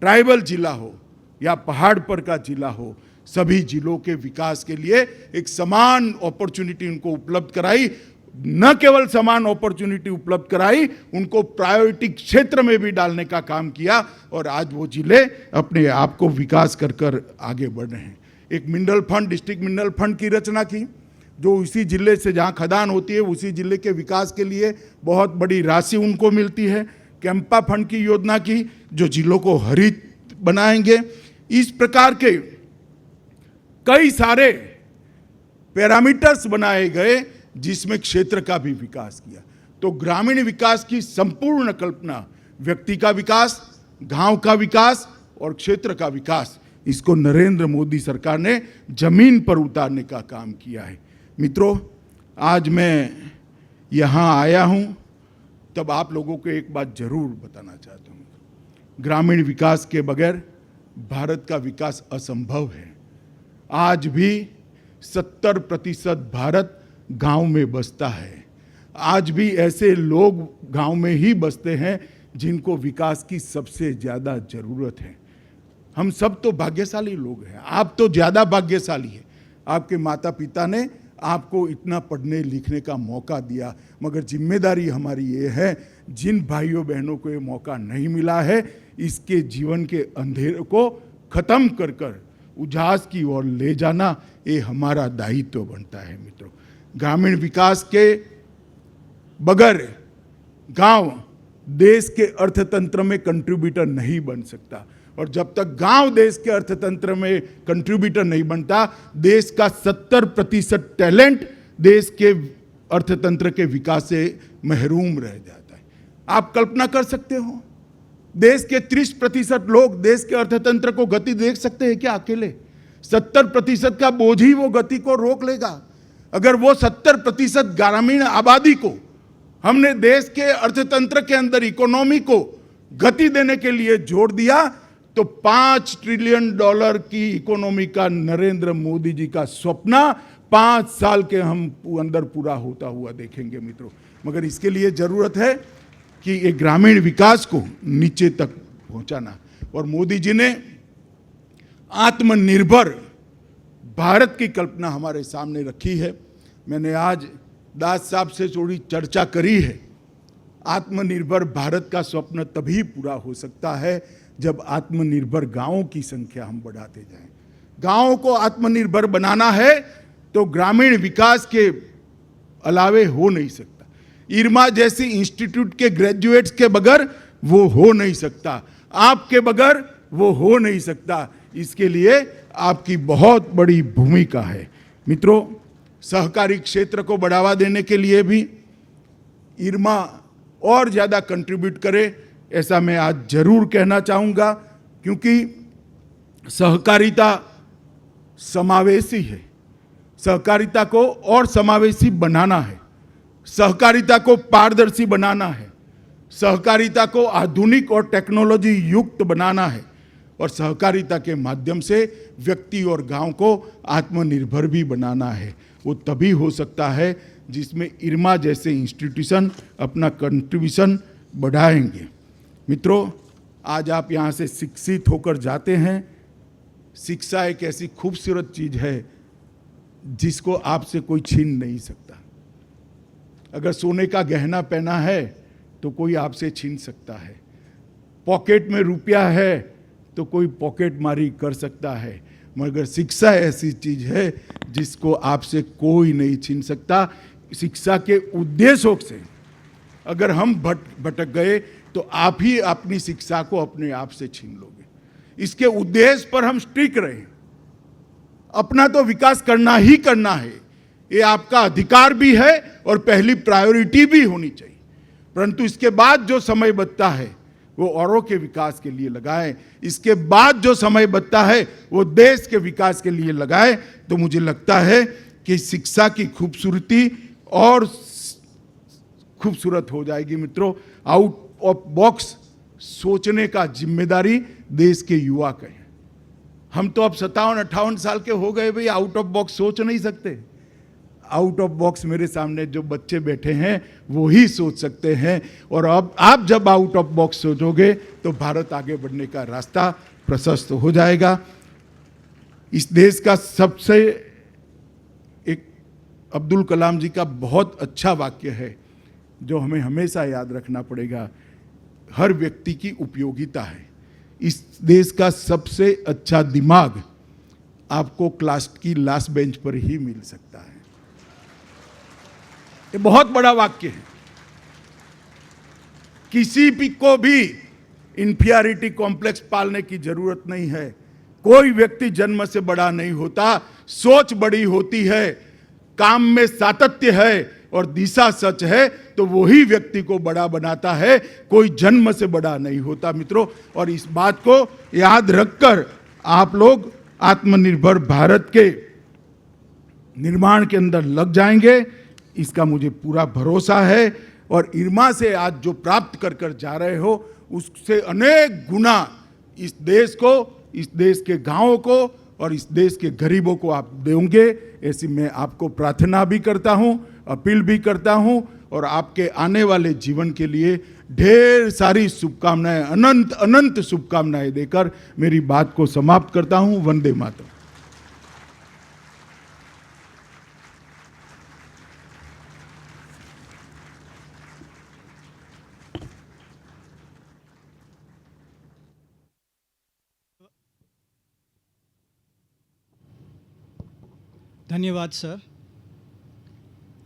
ट्राइबल जिला हो या पहाड़ पर का जिला हो, सभी जिलों के विकास के लिए एक समान अपॉर्चुनिटी उनको उपलब्ध कराई। न केवल समान अपॉर्चुनिटी उपलब्ध कराई, उनको प्रायोरिटी क्षेत्र में भी डालने का काम किया और आज वो जिले अपने आप को विकास कर कर आगे बढ़ रहे हैं। एक mineral fund, district mineral fund की रचना की, जो उसी जिले से जहाँ खदान होती है उसी जिले के विकास के लिए बहुत बड़ी राशि उनको मिलती है। कैंपा फंड की योजना की, जो जिलों को हरित बनाएंगे। इस प्रकार के कई सारे पैरामीटर्स बनाए गए जिसमें क्षेत्र का भी विकास किया। तो ग्रामीण विकास की संपूर्ण कल्पना, व्यक्ति का विकास, गांव का विकास और क्षेत्र का विकास, इसको नरेंद्र मोदी सरकार ने जमीन पर उतारने का काम किया है। मित्रों, आज मैं यहाँ आया हूँ तब आप लोगों को एक बात जरूर बताना चाहता हूँ, ग्रामीण विकास के बगैर भारत का विकास असंभव है। आज भी 70% भारत गांव में बसता है। आज भी ऐसे लोग गांव में ही बसते हैं जिनको विकास की सबसे ज़्यादा ज़रूरत है। हम सब तो भाग्यशाली लोग हैं, आप तो ज़्यादा भाग्यशाली हैं। आपके माता पिता ने आपको इतना पढ़ने लिखने का मौका दिया, मगर जिम्मेदारी हमारी ये है जिन भाइयों बहनों को ये मौका नहीं मिला है, इसके जीवन के अंधेरे को खत्म कर कर उजास की ओर ले जाना, ये हमारा दायित्व बनता है। मित्रों, ग्रामीण विकास के बगैर गांव देश के अर्थतंत्र में कंट्रीब्यूटर नहीं बन सकता, और जब तक गांव देश के अर्थतंत्र में कंट्रीब्यूटर नहीं बनता, देश का 70% टैलेंट देश के अर्थतंत्र के विकास से महरूम रह जाता है। आप कल्पना कर सकते हो, देश के 30% लोग देश के अर्थतंत्र को गति देख सकते हैं क्या अकेले? 70% का बोझ ही वो गति को रोक लेगा। अगर वो 70% ग्रामीण आबादी को हमने देश के अर्थतंत्र के अंदर इकोनॉमी को गति देने के लिए जोड़ दिया, तो $5 ट्रिलियन की इकोनॉमी का नरेंद्र मोदी जी का सपना 5 साल के हम अंदर पूरा होता हुआ देखेंगे। मित्रों, मगर इसके लिए जरूरत है कि एक ग्रामीण विकास को नीचे तक पहुंचाना, और मोदी जी ने आत्मनिर्भर भारत की कल्पना हमारे सामने रखी है। मैंने आज दास साहब से थोड़ी चर्चा करी है। आत्मनिर्भर भारत का स्वप्न तभी पूरा हो सकता है जब आत्मनिर्भर गांवों की संख्या हम बढ़ाते जाएं। गांवों को आत्मनिर्भर बनाना है तो ग्रामीण विकास के अलावे हो नहीं सकता। इरमा जैसी इंस्टीट्यूट के ग्रेजुएट्स के बगैर वो हो नहीं सकता, आपके बगैर वो हो नहीं सकता। इसके लिए आपकी बहुत बड़ी भूमिका है। मित्रों, सहकारी क्षेत्र को बढ़ावा देने के लिए भी इरमा और ज़्यादा कंट्रीब्यूट करे, ऐसा मैं आज जरूर कहना चाहूँगा, क्योंकि सहकारिता समावेशी है। सहकारिता को और समावेशी बनाना है, सहकारिता को पारदर्शी बनाना है, सहकारिता को आधुनिक और टेक्नोलॉजी युक्त बनाना है, और सहकारिता के माध्यम से व्यक्ति और गांव को आत्मनिर्भर भी बनाना है। वो तभी हो सकता है जिसमें इरमा जैसे इंस्टीट्यूशन अपना कंट्रीब्यूशन बढ़ाएंगे। मित्रों, आज आप यहाँ से शिक्षित होकर जाते हैं। शिक्षा एक ऐसी खूबसूरत चीज़ है जिसको आपसे कोई छीन नहीं सकता। अगर सोने का गहना पहना है तो कोई आपसे छीन सकता है, पॉकेट में रुपया है तो कोई पॉकेट मारी कर सकता है, मगर शिक्षा ऐसी चीज है जिसको आपसे कोई नहीं छीन सकता। शिक्षा के उद्देश्यों से अगर हम भटक गए तो आप ही अपनी शिक्षा को अपने आप से छीन लोगे। इसके उद्देश्य पर हम स्टिक रहें। अपना तो विकास करना ही करना है, ये आपका अधिकार भी है और पहली प्रायोरिटी भी होनी चाहिए, परंतु इसके बाद जो समय बचता है वो औरों के विकास के लिए लगाएं। इसके बाद जो समय बचता है वो देश के विकास के लिए लगाएं। तो मुझे लगता है कि शिक्षा की खूबसूरती और खूबसूरत हो जाएगी। मित्रों, आउट ऑफ बॉक्स सोचने का जिम्मेदारी देश के युवा का है। हम तो अब 57-58 साल के हो गए भाई, आउट ऑफ बॉक्स सोच नहीं सकते। आउट ऑफ बॉक्स मेरे सामने जो बच्चे बैठे हैं वो ही सोच सकते हैं, और अब आप जब आउट ऑफ बॉक्स सोचोगे तो भारत आगे बढ़ने का रास्ता प्रशस्त हो जाएगा। इस देश का सबसे एक अब्दुल कलाम जी का बहुत अच्छा वाक्य है जो हमें हमेशा याद रखना पड़ेगा, हर व्यक्ति की उपयोगिता है। इस देश का सबसे अच्छा दिमाग आपको क्लास की लास्ट बेंच पर ही मिल सकता है। ये बहुत बड़ा वाक्य है। किसी भी को भी इंफीरियरिटी कॉम्प्लेक्स पालने की जरूरत नहीं है। कोई व्यक्ति जन्म से बड़ा नहीं होता, सोच बड़ी होती है, काम में सातत्य है और दिशा सच है तो वही व्यक्ति को बड़ा बनाता है, कोई जन्म से बड़ा नहीं होता। मित्रों, और इस बात को याद रखकर आप लोग आत्मनिर्भर भारत के निर्माण के अंदर लग जाएंगे, इसका मुझे पूरा भरोसा है। और इरमा से आज जो प्राप्त कर कर जा रहे हो उससे अनेक गुना इस देश को, इस देश के गांवों को और इस देश के गरीबों को आप देंगे, ऐसी मैं आपको प्रार्थना भी करता हूं, अपील भी करता हूं, और आपके आने वाले जीवन के लिए ढेर सारी शुभकामनाएं, अनंत अनंत शुभकामनाएं देकर मेरी बात को समाप्त करता हूं। Vande Mataram. Dhanyavad, sir.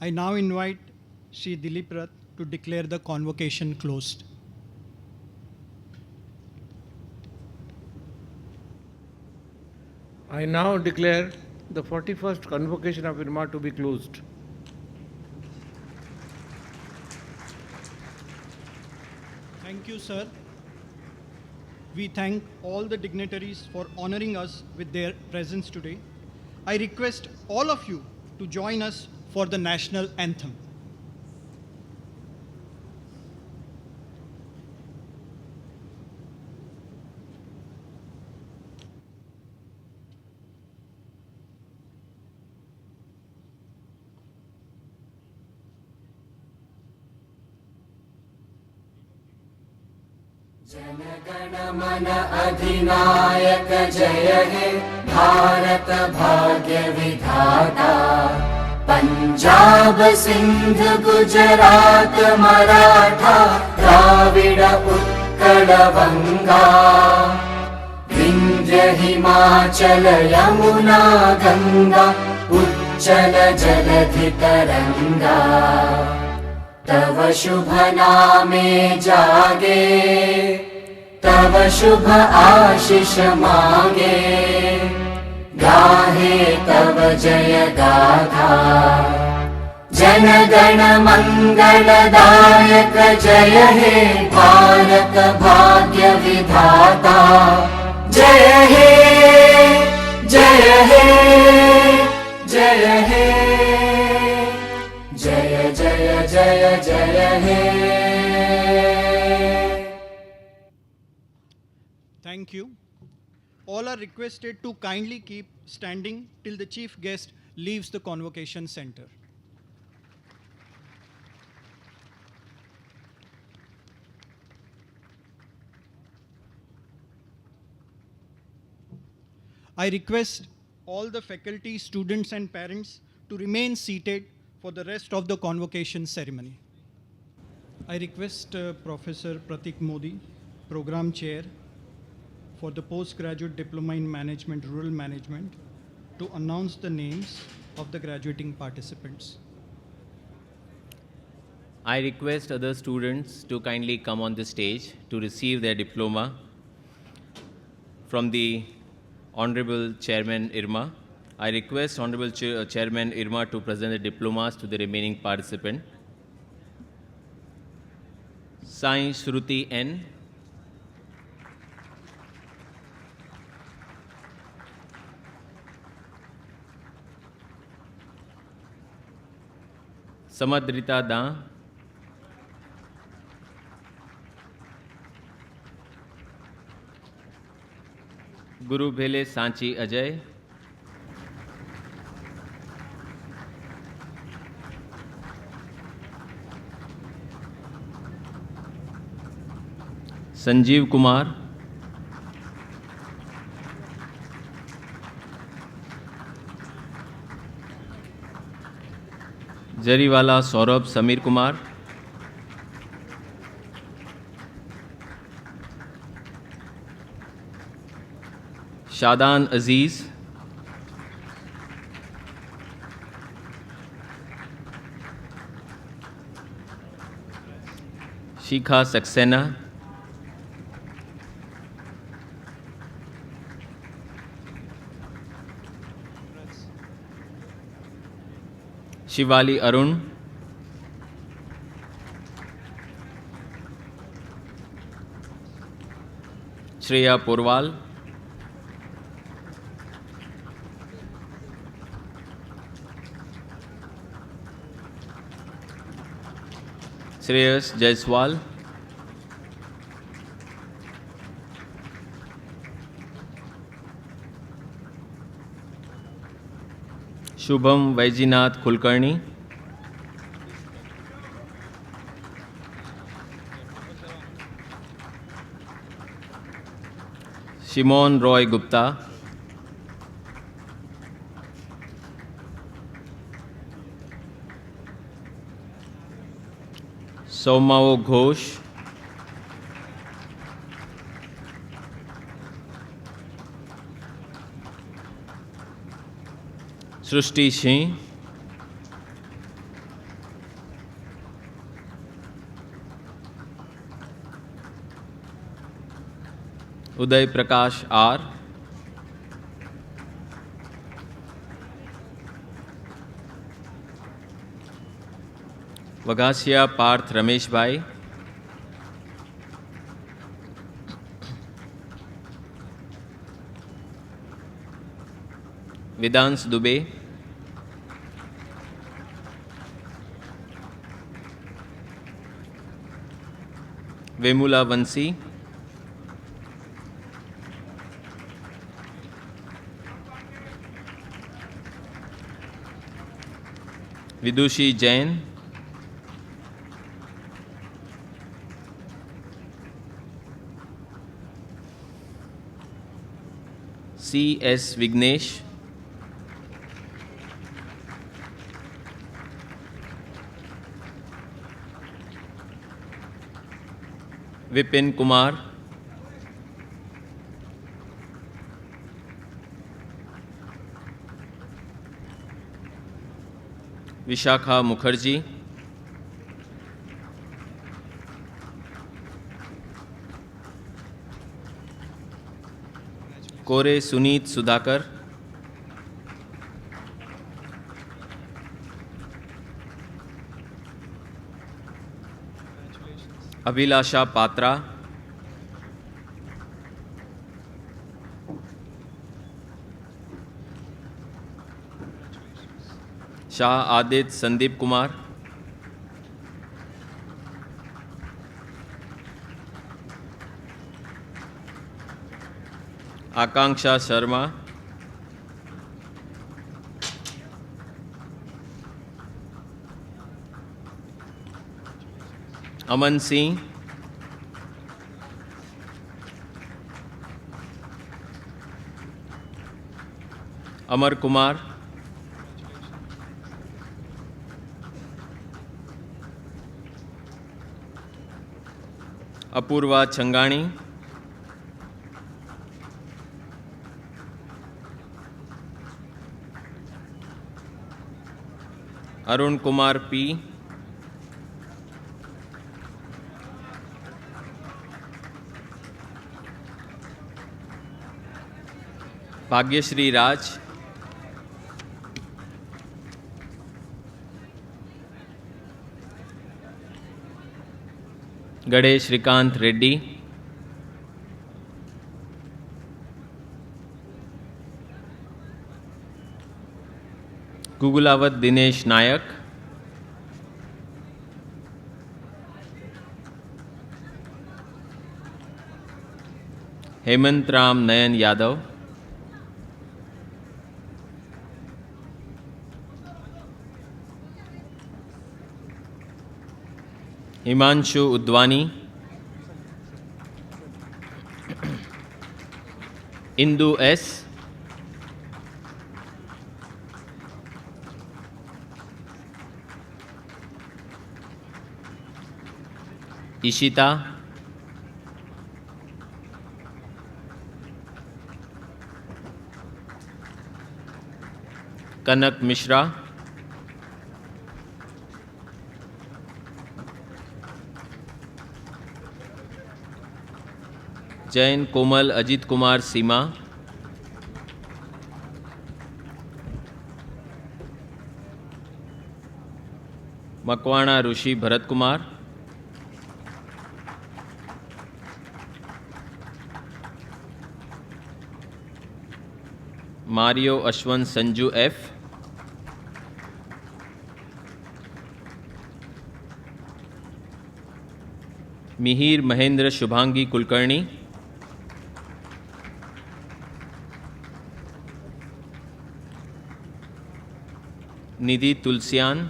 I now invite Shri Dilip Rath to declare the convocation closed. I now declare the 41st convocation of IRMA to be closed. Thank you, sir. We thank all the dignitaries for honoring us with their presence today. I request all of you to join us for the national anthem. Jana Gana Mana अधिनायक जय हे भारत भाग्य विधाता पंजाब सिंध गुजरात मराठा द्राविड उत्कल बंगा विंध्य हिमाचल यमुना गंगा उच्चल जलधि तरंगा तव शुभ नामे जागे तव शुभ आशीष मांगे गाहे तव जय गाथा जन गण मंगलदायक जय हे भारत भाग्य विधाता जय हे जय हे जय हे जय जय जय जय हे Thank you. All are requested to kindly keep standing till the chief guest leaves the convocation center. I request all the faculty, students and parents to remain seated for the rest of the convocation ceremony. I request Professor Pratik Modi, Program Chair for the Postgraduate Diploma in Management, Rural Management, to announce the names of the graduating participants. I request other students to kindly come on the stage to receive their diploma from the Honorable Chairman IRMA. I request Honorable Chairman IRMA to present the diplomas to the remaining participant. Sai Shruti N. Samadrita Da. Guru Bhele Sanchi Ajay. Sanjeev Kumar. Jariwala Saurabh Samir Kumar. Shadan Aziz. Shikha Saxena. Shivali Arun. Shreya Porwal. Shreyas Jaiswal. Shubham Vaijinath Kulkarni. Shimon Roy Gupta. Soumao Ghosh. Srishti Singh, Uday Prakash R, Vaghasiya Parth Ramesh bhai, Vedansh Dubey, Vemula Vamsi, Vidushi Jain, C S Vignesh, Vipin Kumar, Vishakha Mukherjee, Kore Suneet Sudhakar, Abhilasha Patra, Shah Aditya Sandeep Kumar, Akanksha Sharma, Aman Singh, Amar Kumar, Apurva Changani, Arun Kumar P, Bhagyashree Raj, Ganesh Srikanth Reddy, Gugulavath Dinesh Naik, Hemant Ram Nayan Yadav, Himanshu Udwani, Indu S, Ishita, Kanak Mishra, Jain Komal Ajit Kumar Seema, Makwana Rishi Bharat Kumar, Mario Ashwath Sanju F, Mihir Mahendra Shubhangi Kulkarni, निधि तुलसियान,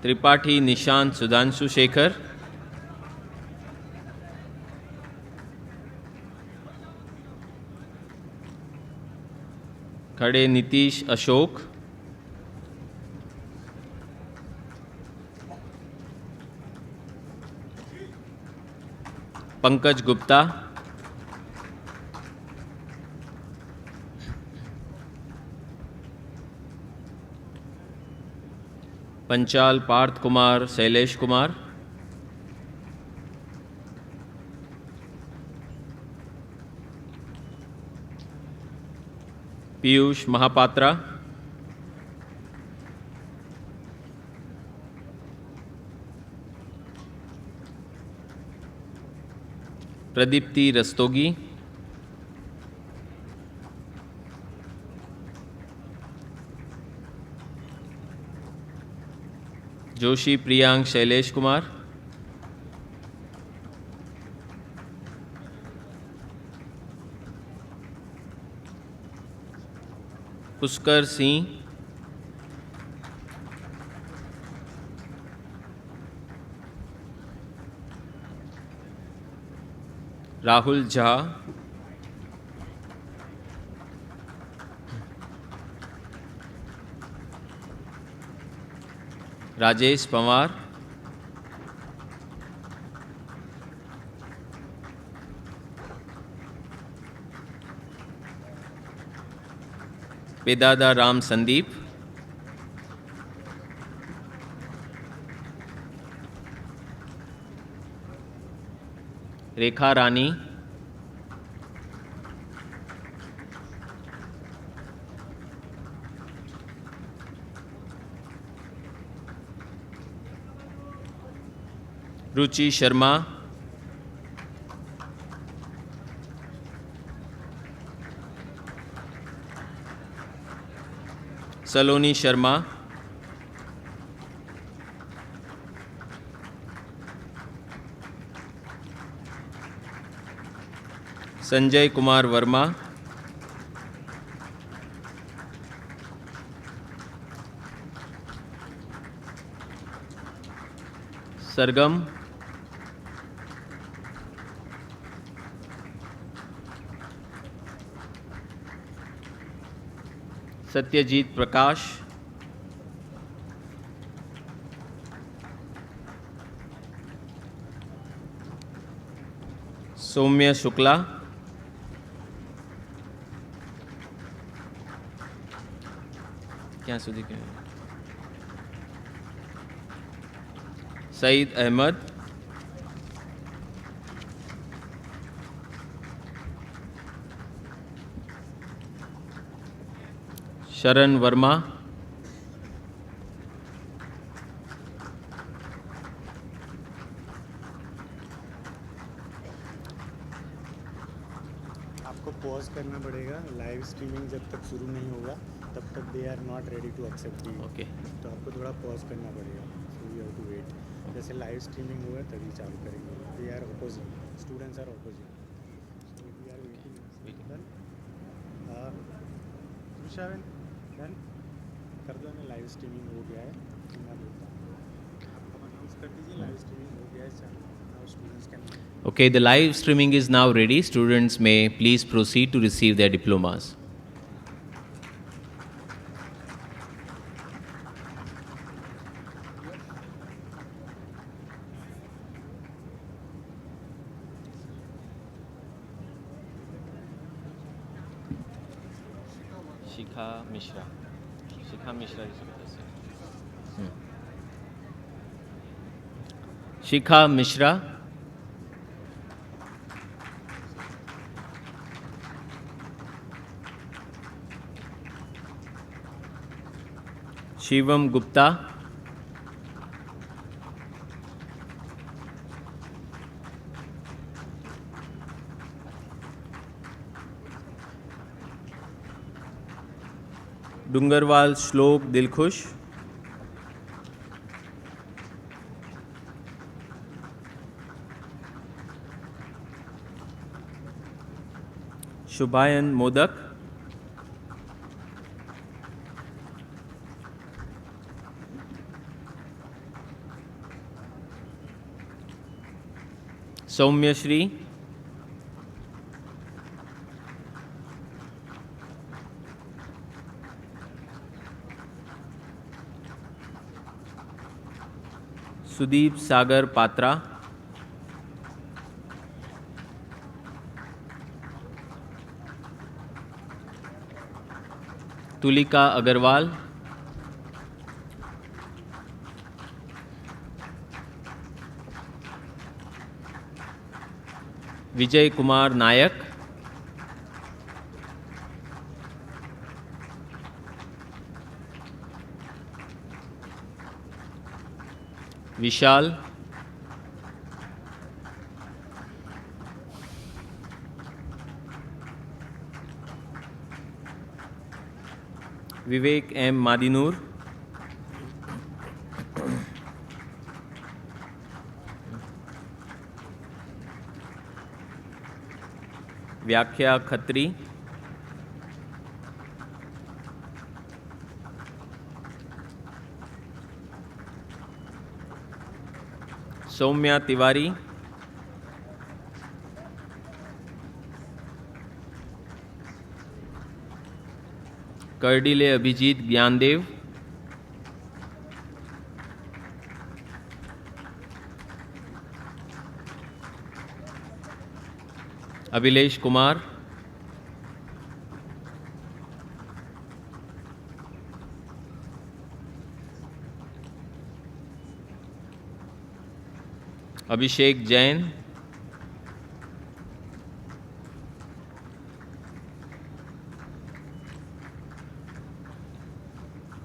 त्रिपाठी निशांत सुधांशु शेखर, खड़े नीतीश अशोक, पंकज गुप्ता, पंचाल पार्थ कुमार शैलेश कुमार, पीयूष महापात्रा, प्रदीप्ति रस्तोगी, जोशी प्रियांक शैलेश कुमार, पुष्कर सिंह, राहुल झा, राजेश पवार, पेदादा राम संदीप, रेखा रानी, रुचि शर्मा, सलोनी शर्मा, संजय कुमार वर्मा, सरगम, सत्यजीत प्रकाश, सौम्य शुक्ला, क्या सुधी के सईद अहमद, शरण वर्मा, आपको पॉज करना पड़ेगा, लाइव स्ट्रीमिंग जब तक शुरू नहीं होगा तब तक they are not ready to accept the. Okay, तो आपको थोड़ा पॉज करना पड़ेगा, so you have to wait. जैसे लाइव स्ट्रीमिंग होगा तभी चालू करेंगे। They are opposing, students are opposing, so we are waiting. Done विशावन, डन कर दो ना, लाइव स्ट्रीमिंग हो गया है। मैं बोलता हूँ आप अनाउंस कर दीजिए, लाइव स्ट्रीमिंग हो गया है, चालू। Now students can. okay, the live streaming is now ready. Students may please proceed to receive their diplomas. शिखा मिश्रा, शिखा मिश्रा जी से शिखा मिश्रा, शिवम गुप्ता, डूंगरवाल श्लोक दिलखुश, शुभायन मोदक, सौम्यश्री, सुदीप सागर पात्रा, तुलिका अग्रवाल, विजय कुमार नायक, विशाल, विवेक एम मादीनूर, व्याख्या खत्री, सौम्या तिवारी, कर्डिले अभिजीत ज्ञानदेव, अभिलेश कुमार, अभिषेक जैन,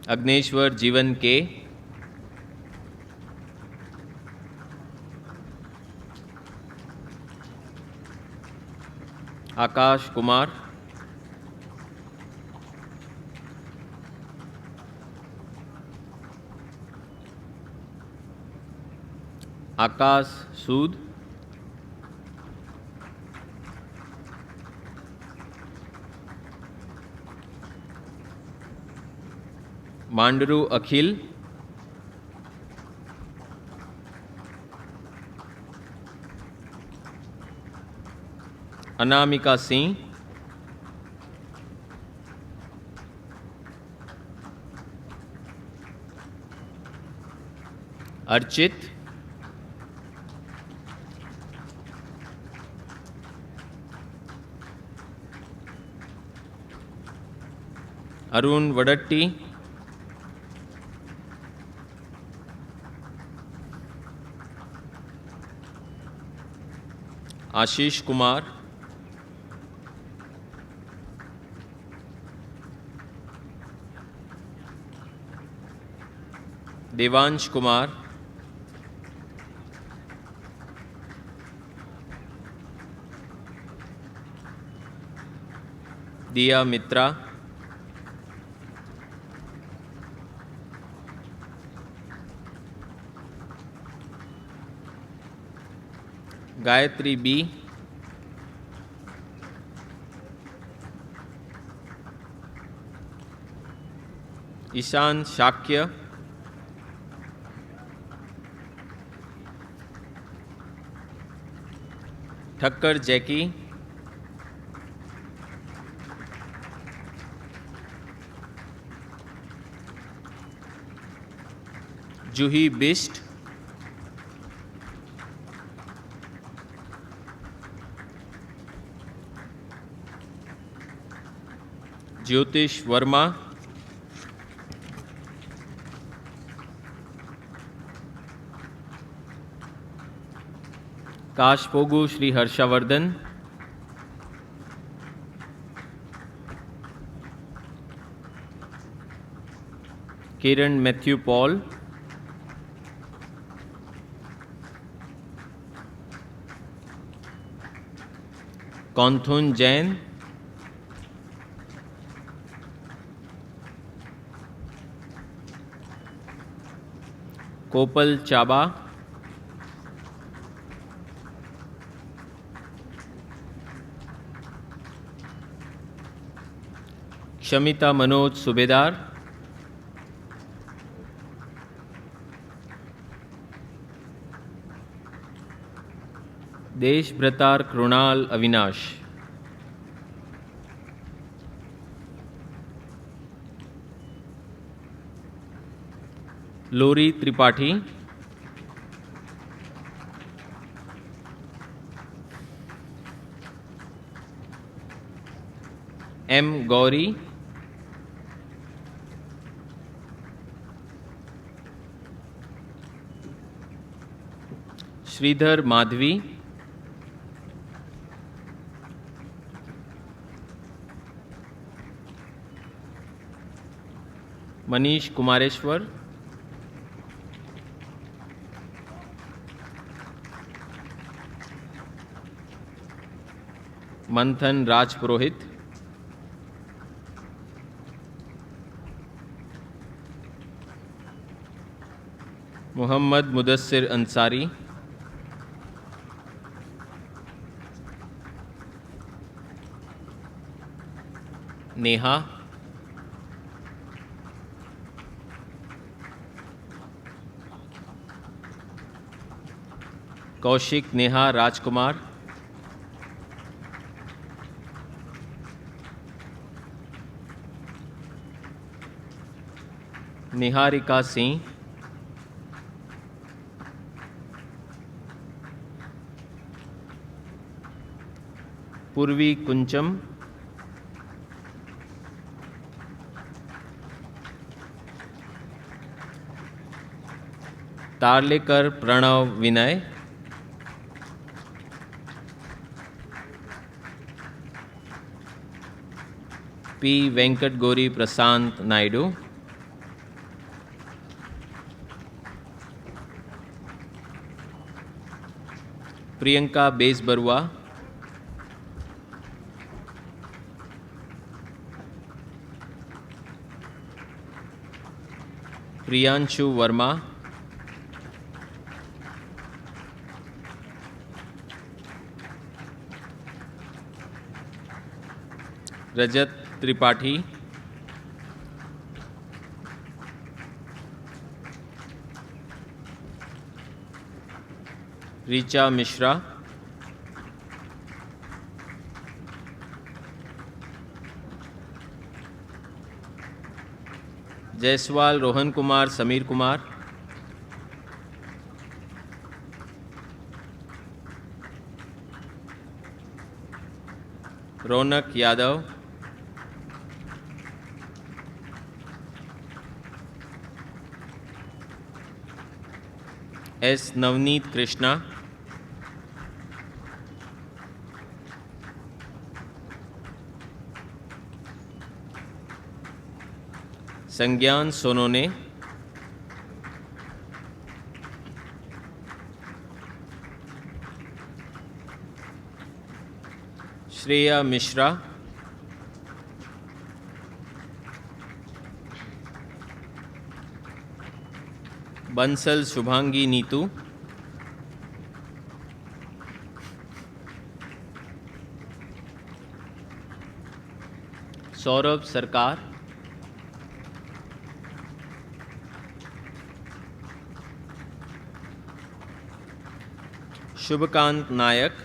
अग्नेश्वर जीवन के, आकाश कुमार, आकाश सूद, मांडरू अखिल, अनामिका सिंह, अर्चित, अरुण वडट्टी, आशीष कुमार, देवांश कुमार, दिया मित्रा, गायत्री बी, ईशान शाक्य, ठक्कर जैकी, जूही बिस्ट, ज्योतिष वर्मा, काशपोगु श्री हर्षवर्धन, किरण मैथ्यू पॉल, कौंथुन जैन, कोपल चाबा, क्षमिता मनोज सुबेदार, देशभ्रतार कृणाल अविनाश, लोरी त्रिपाठी, एम गौरी, श्रीधर माधवी, मनीष कुमारेश्वर, मंथन राजपुरोहित, मोहम्मद मुदस्सिर अंसारी, नेहा, कौशिक नेहा राजकुमार, निहारिका सिंह, पूर्वी कुंचम, तारलेकर प्रणव विनय, पी वेंकट गौरी प्रशांत नायडू, प्रियंका बेस बरुआ, प्रियांशु वर्मा, रजत त्रिपाठी, ऋचा मिश्रा, जायसवाल रोहन कुमार समीर कुमार, रौनक यादव, एस नवनीत कृष्णा, संज्ञान सोनोने, श्रेया मिश्रा, बंसल शुभांगी नीतू, सौरभ सरकार, शुभकांत नायक,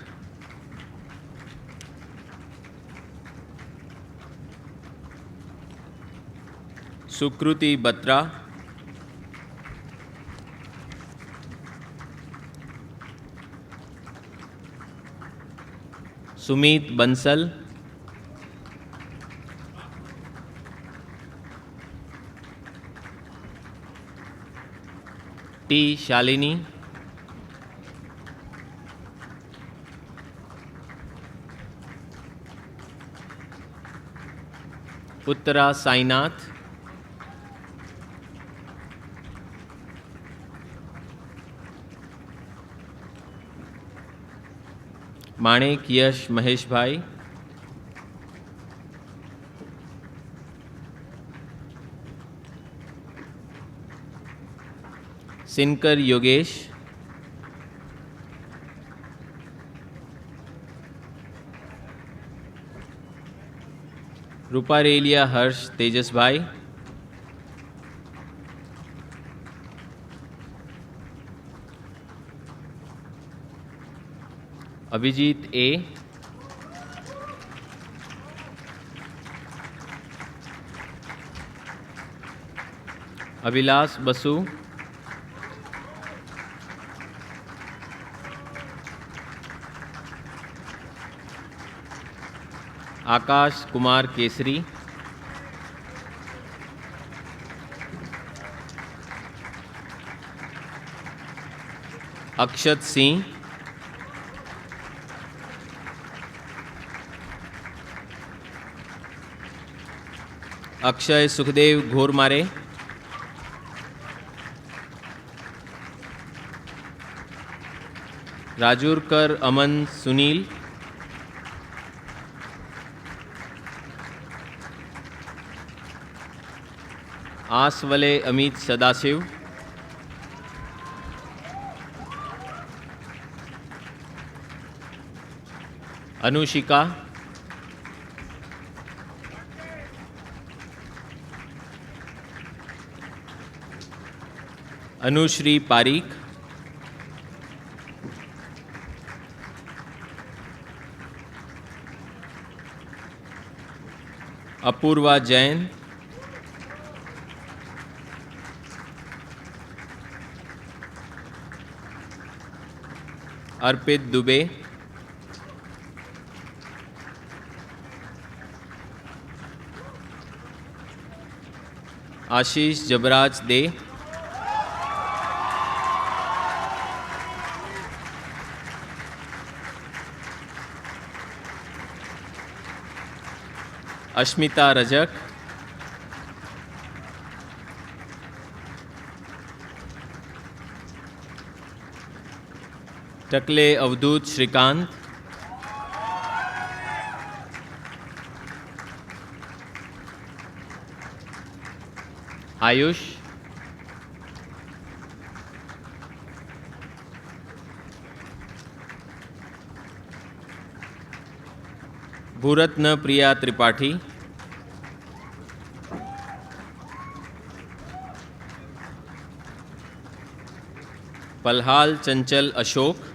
सुकृति बत्रा, सुमीत बंसल, टी शालिनी, उत्तरा साईनाथ, माणिक यश महेश भाई, सिनकर योगेश, रूपारेलिया हर्ष तेजस भाई, अभिजीत ए, अभिलाष बसु, आकाश कुमार केसरी, अक्षत सिंह, अक्षय सुखदेव घोरमारे, राजूरकर अमन सुनील, आसवले अमित सदाशिव, अनुशिका, अनुश्री पारीक, अपूर्वा जैन, अर्पित दुबे, आशीष जबराज दे, अश्मिता रजक, टकले अवधूत श्रीकांत, आयुष, भूरत्न प्रिया त्रिपाठी, पलहाल चंचल अशोक,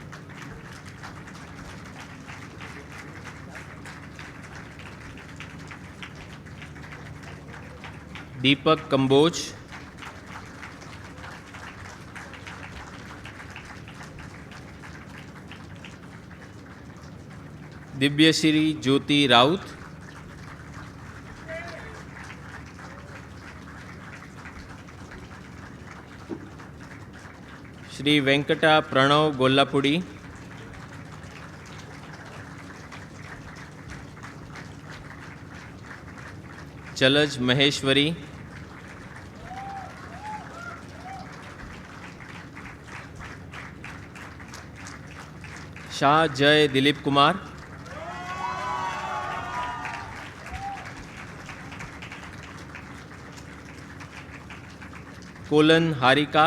दीपक कंबोज, दिव्यश्री ज्योति राउत, श्री वेंकटा प्रणव गोल्लापुड़ी, चलज महेश्वरी, शाह जय दिलीप कुमार, कोलन हारिका,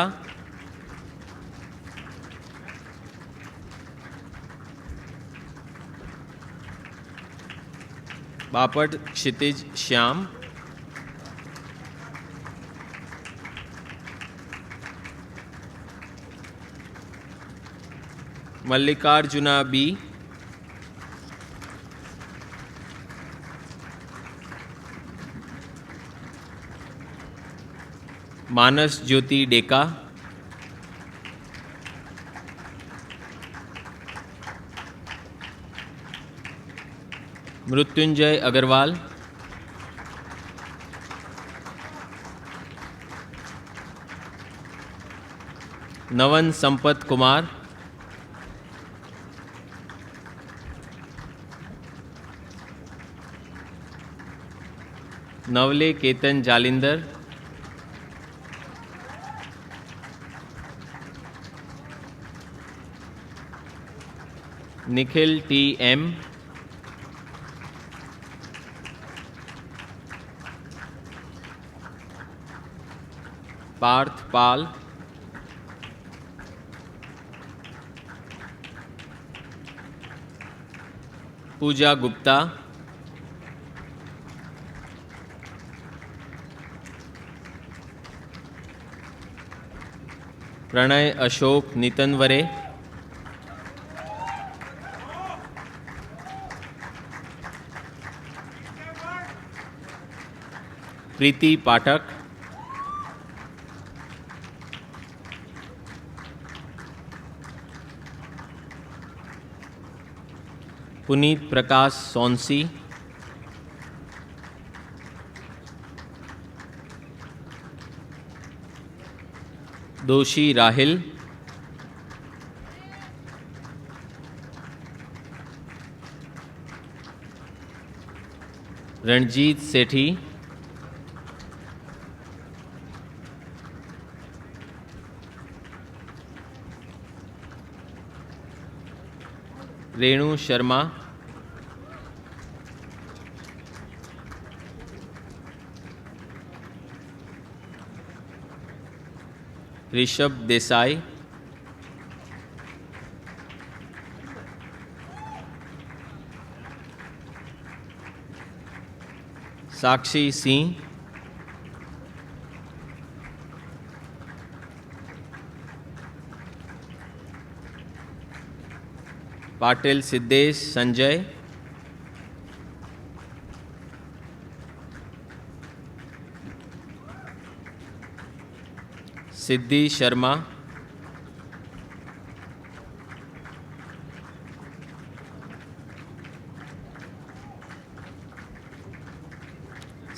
बापट क्षितिज श्याम, मल्लिकार्जुना बी, मानस ज्योति डेका, मृत्युंजय अग्रवाल, नवन संपत कुमार, नवले केतन जालिंदर, निखिल टी एम, पार्थ पाल, पूजा गुप्ता, प्रणय अशोक नितनवरे, प्रीति पाठक, पुनीत प्रकाश सोनसी, दोषी राहिल, रणजीत सेठी, रेणु शर्मा, ऋषभ देसाई, साक्षी सिंह, पाटिल सिद्धेश संजय, सिद्धि शर्मा,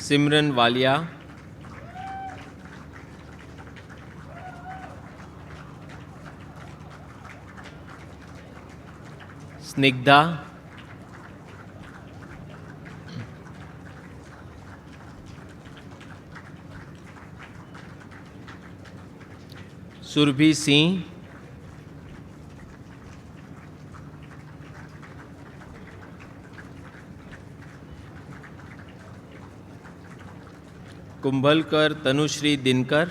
सिमरन वालिया, स्निग्धा, सुरभि सिंह, कुंभलकर तनुश्री दिनकर,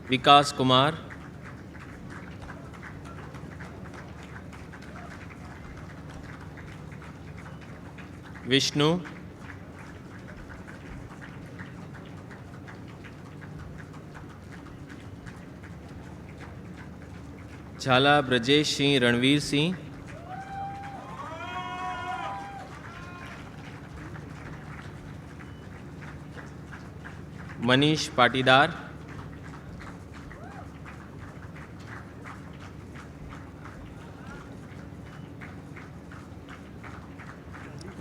विकास कुमार, विष्णु, झाला ब्रजेश सिंह रणवीर सिंह, मनीष पाटीदार,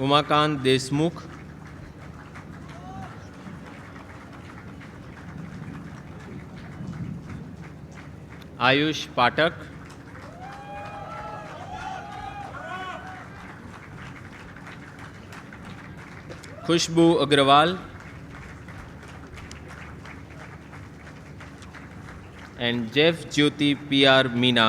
उमाकांत देशमुख, आयुष पाठक, खुशबू Agarwal, and Jeff Jyoti PR Meena.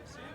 absent.